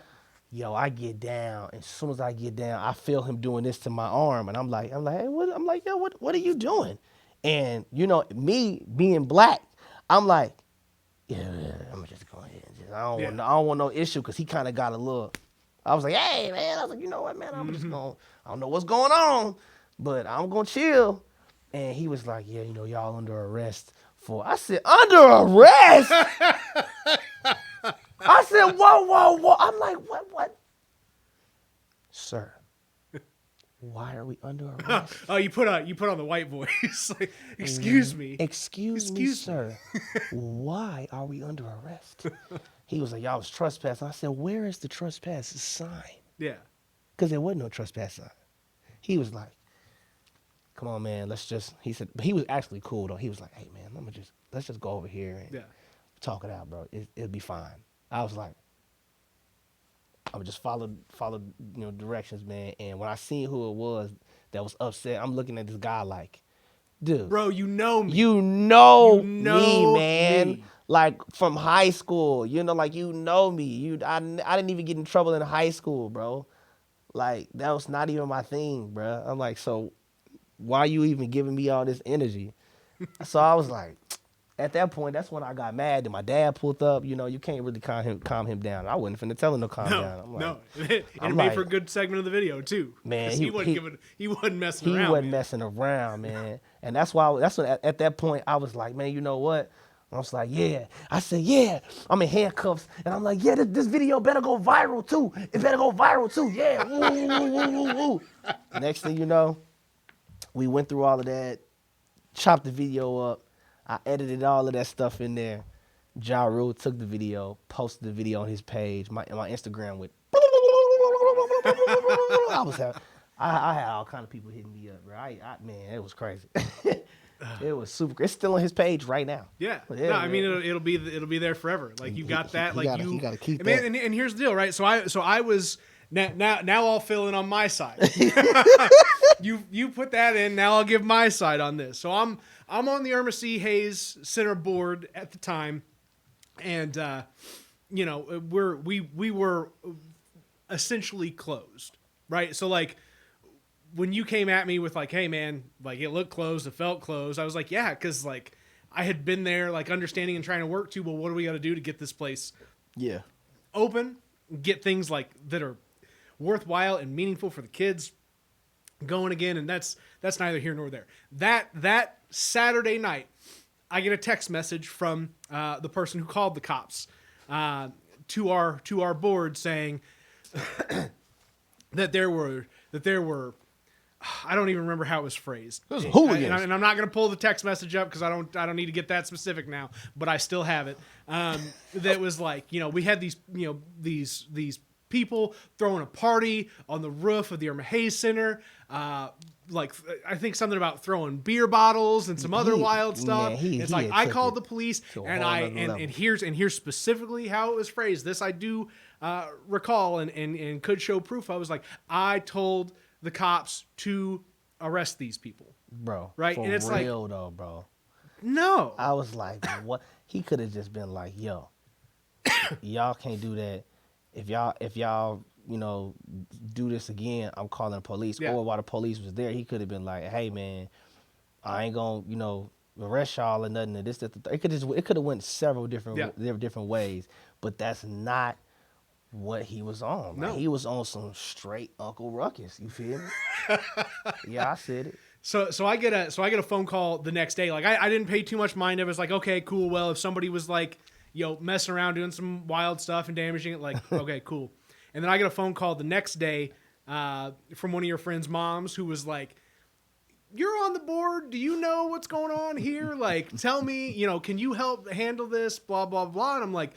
Yo, I get down. As soon as I get down, I feel him doing this to my arm. And I'm like, hey, what? I'm like, yo, what are you doing? And, you know, me being black, I'm like, yeah, I'm gonna just go ahead and just, I don't want no issue, because he kind of got a little, I was like, hey, man. I was like, you know what, man, I'm just going, I don't know what's going on, but I'm gonna chill. And he was like, yeah, you know, y'all under arrest for, I said, under arrest? I said, whoa. I'm like, what? Sir, why are we under arrest? Oh, you put on the white voice. Like, excuse me. Excuse me, sir. Why are we under arrest? He was like, y'all was trespassing. I said, where is the trespass sign? Yeah. Because there wasn't no trespass sign. He was like, come on, man, let's just, he said, but he was actually cool, though. He was like, hey, man, let's just go over here and talk it out, bro. It'll be fine. I was like, I would just follow, you know, directions, man. And when I seen who it was that was upset, I'm looking at this guy like, dude, bro, you know me. You know me, me. man. Like from high school, you know, like you know me. I didn't even get in trouble in high school, bro. Like that was not even my thing, bro. I'm like, so why are you even giving me all this energy? So I was like, at that point, that's when I got mad. And my dad pulled up. You know, you can't really calm him down. I wasn't finna tell him to calm down. I'm like, no. It made for a good segment of the video too. Man, he wasn't messing around. He wasn't messing around, man. And that's when at that point I was like, man, you know what? I was like, yeah. I said, yeah. I'm in handcuffs, and I'm like, yeah, this video better go viral too. It better go viral too. Yeah. Woo. Next thing you know, we went through all of that, chopped the video up. I edited all of that stuff in there. Ja Rule took the video, posted the video on his page. My Instagram went. I had all kind of people hitting me up, bro. Man, it was crazy. It was super. It's still on his page right now. Yeah. No, I mean it'll be there forever. Like you got that. You gotta keep man, that. And here's the deal, right? So I was now I'll fill in on my side. You put that in. Now I'll give my side on this. So I'm on the Irma C. Hayes Center board at the time, and you know we were essentially closed, right? So like when you came at me with like, hey man, like it looked closed, it felt closed, I was like, yeah, because like I had been there, like understanding and trying to work too. Well, what do we got to do to get this place open, get things like that are worthwhile and meaningful for the kids going again? And that's neither here nor there. That Saturday night, I get a text message from the person who called the cops to our board saying that there were I don't even remember how it was phrased. It was hooligans. And I'm not going to pull the text message up because I don't need to get that specific now, but I still have it. That was like, you know, we had these, you know, these people throwing a party on the roof of the Irma Hayes Center. Like I think something about throwing beer bottles and some other wild stuff. It's like I called the police and here's specifically how it was phrased. This I do recall and could show proof. I was like, I told the cops to arrest these people, bro. Right? For and it's real like, though, bro. No, I was like, what? He could have just been like, yo, y'all can't do that. If y'all, you know, do this again, I'm calling the police. Yeah. Or while the police was there, he could have been like, hey man, I ain't gonna, you know, arrest y'all or nothing. And this, that, it could have went several different ways. But that's not what he was on. Like, he was on some straight Uncle Ruckus. You feel me? Yeah, I said it. So I get a phone call the next day. Like I didn't pay too much mind of it. It's like, okay, cool. Well, if somebody was like, you know, messing around doing some wild stuff and damaging it, like, okay, cool. And then I get a phone call the next day from one of your friends' moms who was like, you're on the board. Do you know what's going on here? Like, tell me, you know, can you help handle this? Blah, blah, blah. And I'm like,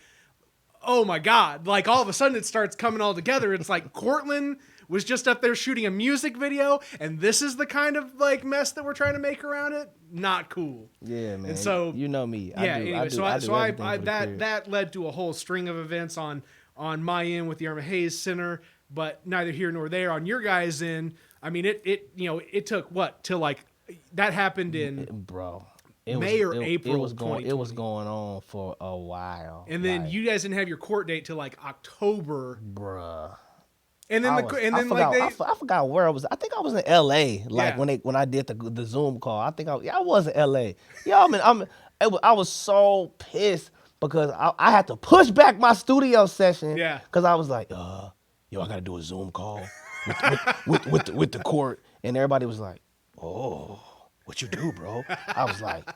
oh my God. Like all of a sudden it starts coming all together. It's like Courtlin was just up there shooting a music video, and this is the kind of like mess that we're trying to make around it. Not cool. Yeah, man. And so you know me. Yeah. Anyway, that led to a whole string of events on my end with the Irma Hayes Center, but neither here nor there. On your guys' end, I mean, it took what till like that happened in May or April. It was going on for a while, and then you guys didn't have your court date till like October, bruh. And then I forgot where I was. I think I was in L.A. when I did the Zoom call. I think I was in L.A. Yeah, I was so pissed because I had to push back my studio session. Yeah, because I was like, I gotta do a Zoom call with the court, and everybody was like, oh. What you do, bro? I was like,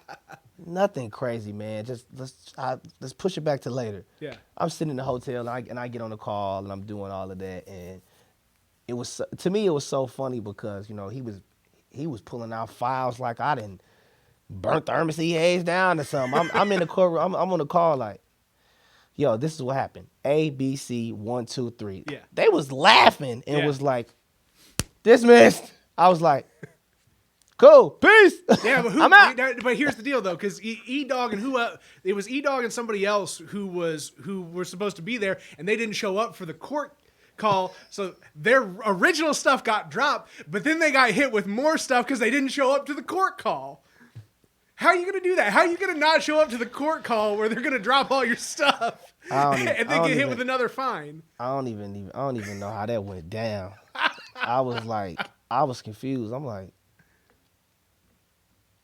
nothing crazy, man. Just let's push it back to later. Yeah. I'm sitting in the hotel and I get on the call and I'm doing all of that, and it was to me it was so funny because he was pulling out files like I didn't burnt the Irma Hayes down or something. I'm in the courtroom. I'm on the call like, yo, this is what happened. A, B, C, 1, 2, 3. Yeah. They was laughing and was like, dismissed. I was like, cool, peace. Yeah, but I'm out. But here's the deal, though, because E-Dog and it was E-Dog and somebody else who were supposed to be there, and they didn't show up for the court call, so their original stuff got dropped, but then they got hit with more stuff because they didn't show up to the court call. How are you going to do that? How are you going to not show up to the court call where they're going to drop all your stuff and then get hit with another fine? I don't even know how that went down. I was confused. I'm like,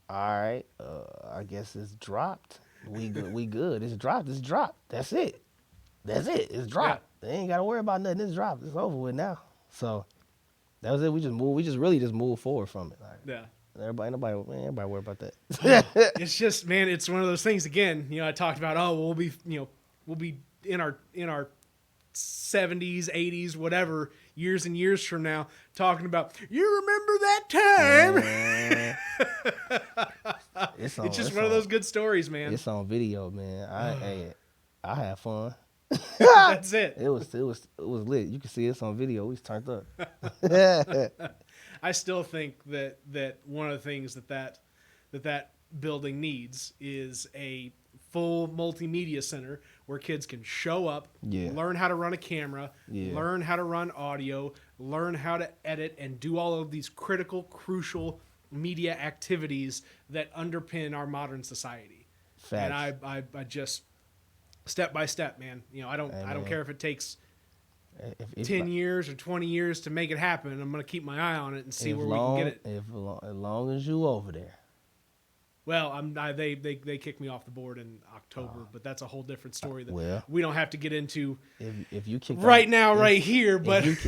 all right, I guess it's dropped. We good. It's dropped. That's it. It's dropped. Yeah. They ain't got to worry about nothing. It's dropped. It's over with now. So that was it. We just really moved forward from it. Like, yeah. Everybody worry about that. It's just, man, it's one of those things. Again, I talked about, we'll be in our 70s, 80s, whatever, years and years from now, talking about, you remember that time? It's just one of those good stories, man. It's on video, man. I had fun. That's it. It was lit. You can see it's on video. We was turned up. I still think that one of the things that building needs is a full multimedia center where kids can show up, learn how to run a camera, learn how to run audio, learn how to edit, and do all of these critical, crucial media activities that underpin our modern society. Facts. And I just step by step, man. I don't care if it takes 10 years or 20 years to make it happen. I'm going to keep my eye on it and see where we can get it. As long as you over there. Well, they kicked me off the board in October, but that's a whole different story that we don't have to get into if you kicked right now, right here. But if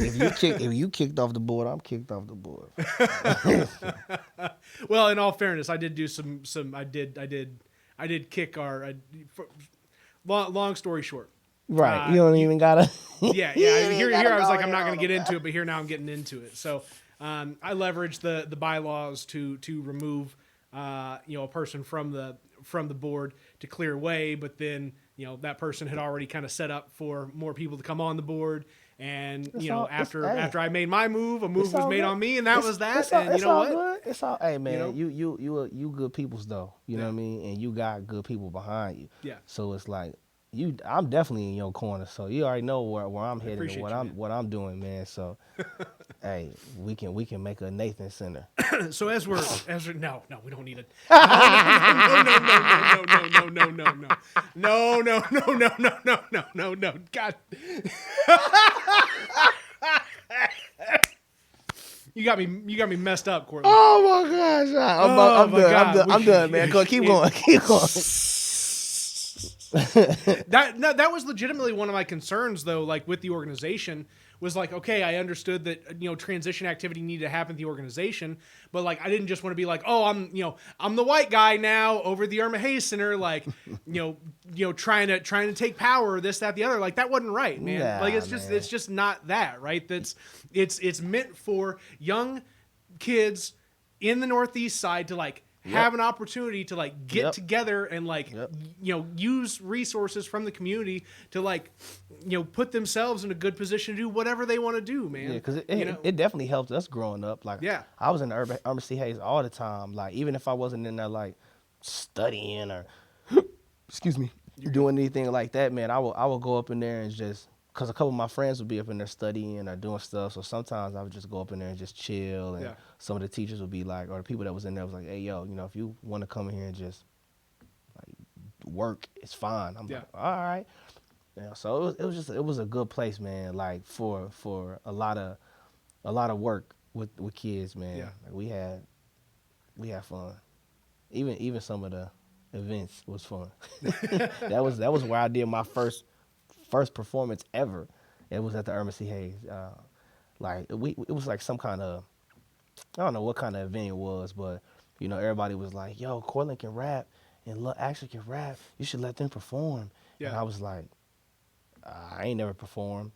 you kicked off the board, I'm kicked off the board. Well, in all fairness, I did do some. I did kick our. Long story short. Right, you don't even gotta. Yeah. Here I was like, I'm not going to get into it, but here now I'm getting into it. So, I leveraged the bylaws to remove, a person from the board to clear way, but then that person had already kind of set up for more people to come on the board, and after I made my move, a move was made on me, and that was that. And you know what? Good. It's all. Hey man, you good peoples though. You know what I mean, and you got good people behind you. Yeah. So it's like. I'm definitely in your corner, so you already know where I'm headed and what I'm doing, man. So, hey, we can make a Nathan Center. So as we're no, we don't need it. No. God. You got me messed up, Courtlin. Oh my gosh! I'm done, man. Keep going. That was legitimately one of my concerns, though, like with the organization, was like, okay, I understood that transition activity needed to happen at the organization, but like I didn't just want to be like, oh, I'm the white guy now over the Irma Hayes Center, like trying to take power, this, that, the other. Like that wasn't right, man. Nah, like it's just not that, right? It's meant for young kids in the Northeast side to like have an opportunity to like get together and like Yep. use resources from the community to like put themselves in a good position to do whatever they want to do, man. Yeah, because it definitely helped us growing up. Like, I was in the Urban C. Hayes all the time. Like, even if I wasn't in there like studying or excuse me, doing anything like that, man, I would go up in there and just, because a couple of my friends would be up in there studying or doing stuff. So sometimes I would just go up in there and just chill. And some of the teachers would be like, or the people that was in there was like, hey, yo, if you want to come in here and just like work, it's fine. I'm like, all right. Yeah, so it was a good place, man. Like for a lot of work with kids, man. Yeah. Like we had fun. Even some of the events was fun. that was where I did my first performance ever. It was at the Urban C. Hayes. It was like some kind of, I don't know what kind of event it was, but everybody was like, yo, Courtlin can rap and actually can rap. You should let them perform. And I was like, I ain't never performed,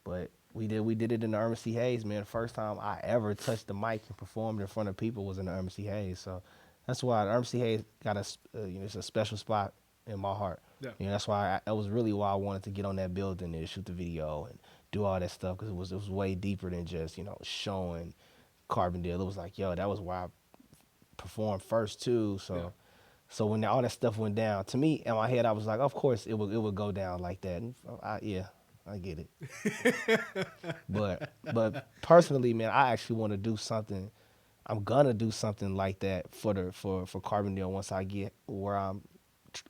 but we did it in the Urban C. Hayes, man. The first time I ever touched the mic and performed in front of people was in the Urban C. Hayes. So that's why the Urban C. Hayes got it's a special spot in my heart. Yeah. That's why that was really why I wanted to get on that building and shoot the video and do all that stuff, because it was way deeper than just showing Carbondale. It was like, yo, that was why I performed first too. So when all that stuff went down, to me in my head, I was like, of course it would go down like that. And I get it. but personally, man, I actually want to do something. I'm gonna do something like that for Carbondale once I get where I'm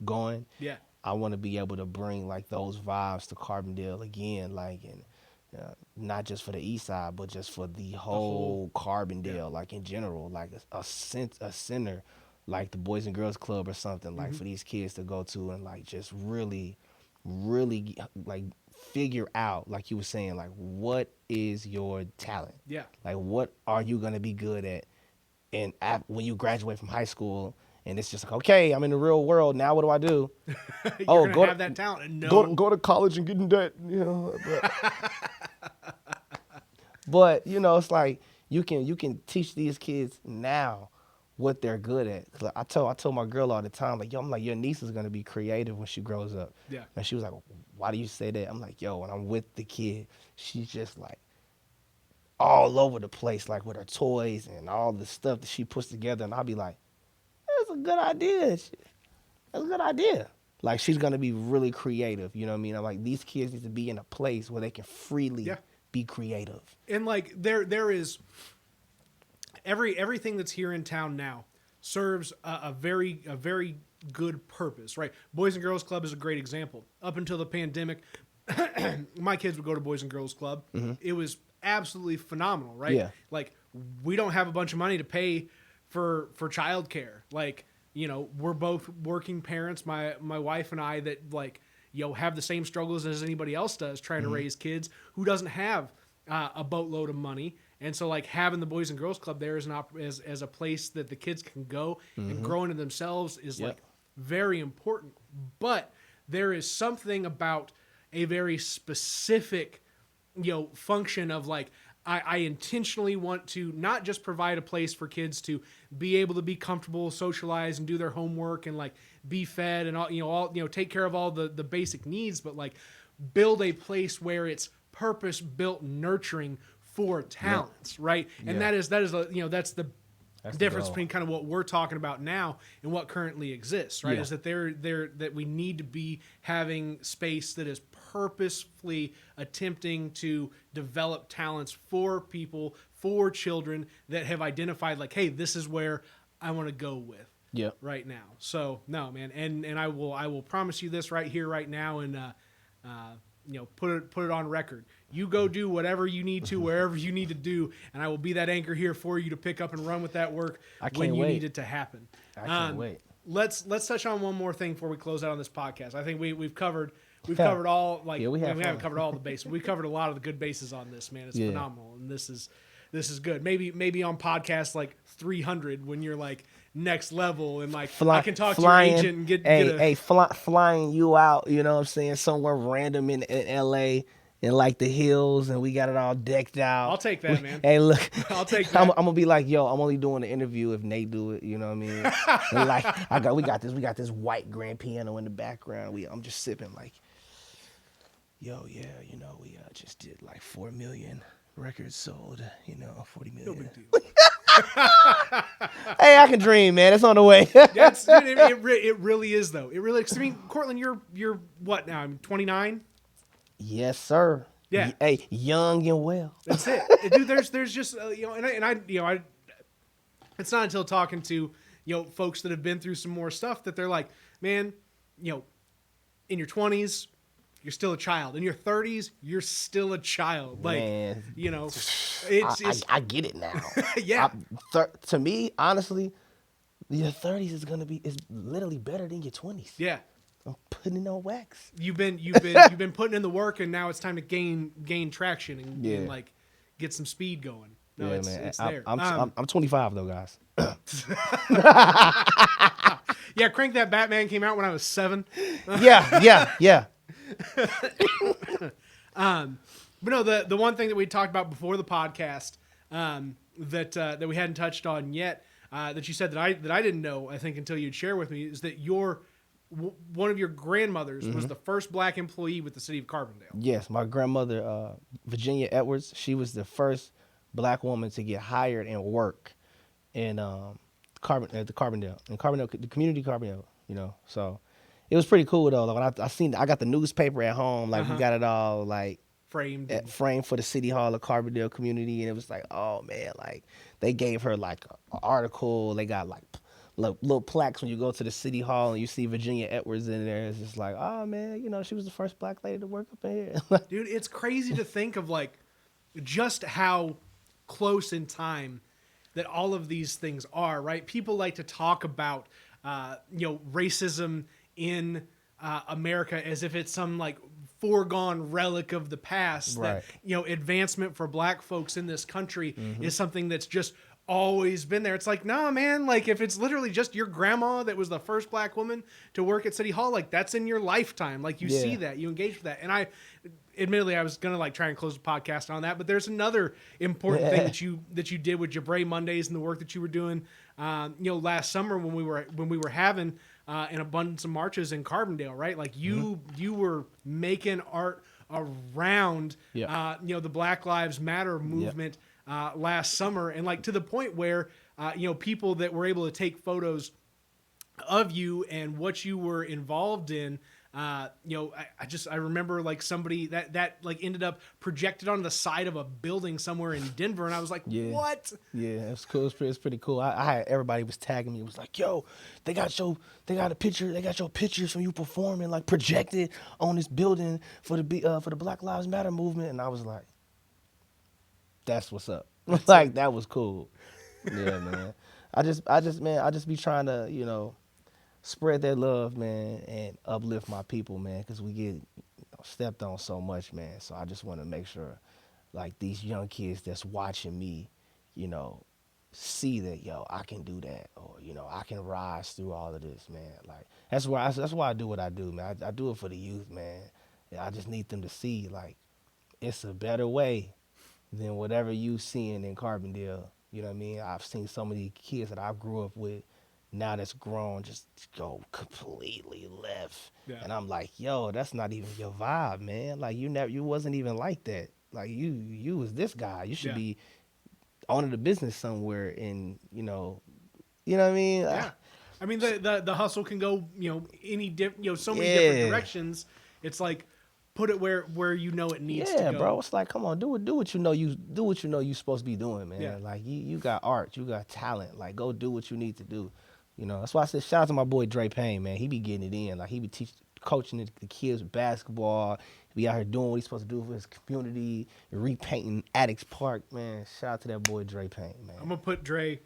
going. Yeah. I want to be able to bring like those vibes to Carbondale again, like, and not just for the east side, but just for the whole Carbondale, like in general, like a center, like the Boys and Girls Club or something, like for these kids to go to and like just really, really like figure out, like you were saying, like what is your talent? Yeah. Like what are you gonna be good at? And when you graduate from high school. And it's just like, okay, I'm in the real world now. What do I do? You're gonna have that talent. And go to college and get in debt. But it's like you can teach these kids now what they're good at. Like, I told my girl all the time, like, yo, I'm like, your niece is gonna be creative when she grows up. Yeah. And she was like, why do you say that? I'm like, yo, when I'm with the kid, she's just like all over the place, like with her toys and all the stuff that she puts together, and I'll be like, that's a good idea. That's a good idea. Like, she's going to be really creative. You know what I mean? I'm like, these kids need to be in a place where they can freely be creative. And like there is everything that's here in town now serves a very good purpose, right? Boys and Girls Club is a great example. Up until the pandemic, my kids would go to Boys and Girls Club. Mm-hmm. It was absolutely phenomenal, right? Yeah. Like, we don't have a bunch of money to pay for childcare. Like, we're both working parents, my wife and I, that like, have the same struggles as anybody else does trying to raise kids who doesn't have a boatload of money. And so like having the Boys and Girls Club there as a place that the kids can go and grow into themselves is like very important. But there is something about a very specific, function of like, I intentionally want to not just provide a place for kids to be able to be comfortable, socialize, and do their homework, and like be fed, and all take care of all the basic needs, but like build a place where it's purpose built, nurturing for talents, right? And that is that's the difference between kind of what we're talking about now and what currently exists, right? Is that that we need to be having space that is purposefully attempting to develop talents for people, for children that have identified like, hey, this is where I want to go with right now. So no, man, and I will promise you this right here, right now, and put it on record. You go do whatever you need to, wherever you need to do, and I will be that anchor here for you to pick up and run with that work when you need it to happen. I can't wait. Let's touch on one more thing before we close out on this podcast. I think we've covered all, like, we haven't covered all the bases. We've covered a lot of the good bases on this, man. It's phenomenal, and this is good. Maybe on podcast like 300 when you're like next level and like I can talk to your agent and get flying you out, you know what I'm saying, somewhere random in LA in like the hills, and we got it all decked out. I'll take that, man. Hey, look, I'll take that. I'm gonna be like, yo, I'm only doing the interview if Nate do it. You know what I mean? And like, we got this white grand piano in the background. I'm just sipping like, yo, yeah, you know, we just did like 4 million records sold. You know, 40 million. No big deal. Hey, I can dream, man. It's on the way. It really is, though. It really. I mean, Courtlin, you're what now? I'm 29. Yes, sir. Yeah. Hey, young and well. That's it, dude. There's just you know, and I you know, I. It's not until talking to folks that have been through some more stuff that they're like, man, in your 20s, you're still a child. In your 30s, you're still a child. Like, man, it's I get it now. Yeah. To me, honestly, your 30s is literally better than your 20s. Yeah. I'm putting on wax. You've been putting in the work, and now it's time to gain traction and like get some speed going. No, yeah, it's, man. it's there. I'm 25 though, guys. Yeah, Crank That Batman came out when I was 7. Yeah. But no, the one thing that we talked about before the podcast that we hadn't touched on yet, that you said that I didn't know, I think, until you'd share with me, is that one of your grandmothers was the first black employee with the city of Carbondale. Yes, my grandmother, Virginia Edwards, she was the first black woman to get hired and work in the Carbondale, the community Carbondale, So it was pretty cool though. Like when I got the newspaper at home, like we got it all like framed for the City Hall of Carbondale community, and it was like, oh man, like they gave her like an article. They got like little plaques when you go to the City Hall and you see Virginia Edwards in there. It's just like, oh man, she was the first black lady to work up in here. Dude, it's crazy to think of like just how close in time that all of these things are, right? People like to talk about racism in America as if it's some like foregone relic of the past. Right. That advancement for black folks in this country is something that's just always been there. It's like, nah, man, like if it's literally just your grandma that was the first black woman to work at City Hall, like that's in your lifetime. Like you see that, you engage with that. And I was gonna like try and close the podcast on that, but there's another important thing that you did with Jabrae Mondays and the work that you were doing last summer when we were having an abundance of marches in Carbondale, right? Like you were making art around the Black Lives Matter movement last summer, and like to the point where people that were able to take photos of you and what you were involved in. I remember like somebody that like ended up projected on the side of a building somewhere in Denver, and I was like, what? Yeah, it's cool. It's pretty cool. I had everybody was tagging me. It was like, yo, they got a picture. They got your pictures from you performing like projected on this building for the Black Lives Matter movement, and I was like, that's what's up. Like that was cool. Yeah, man. I just be trying to spread that love, man, and uplift my people, man, because we get stepped on so much, man. So I just want to make sure, like, these young kids that's watching me, see that, I can do that, or, I can rise through all of this, man. Like, that's why I do what I do, man. I do it for the youth, man. I just need them to see, like, it's a better way than whatever you seeing in Carbondale. You know what I mean? I've seen so many kids that I grew up with now that's grown just go completely left. Yeah. And I'm like, yo, that's not even your vibe, man. Like you wasn't even like that. Like you was this guy. You should be owning a business somewhere in, you know what I mean? Yeah. I mean the hustle can go, so many different directions. It's like put it where it needs to go. Yeah, bro. It's like, come on, do what you know you're supposed to be doing, man. Yeah. Like you got art, you got talent. Like go do what you need to do. That's why I said shout out to my boy Dre Payne, man. He be getting it in. Like he be coaching the kids with basketball. He be out here doing what he's supposed to do for his community, repainting Addicts Park, man. Shout out to that boy Dre Payne, man. I'm gonna put Dre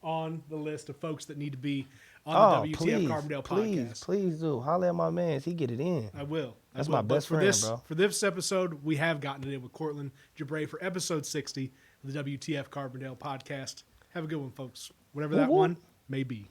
on the list of folks that need to be on the WTF Carbondale podcast. Please do. Holler at my man. He get it in. I will. That's my best friend, bro. For this episode, we have gotten it in with Courtlin Jabrae for episode 60 of the WTF Carbondale podcast. Have a good one, folks. Whatever that one may be.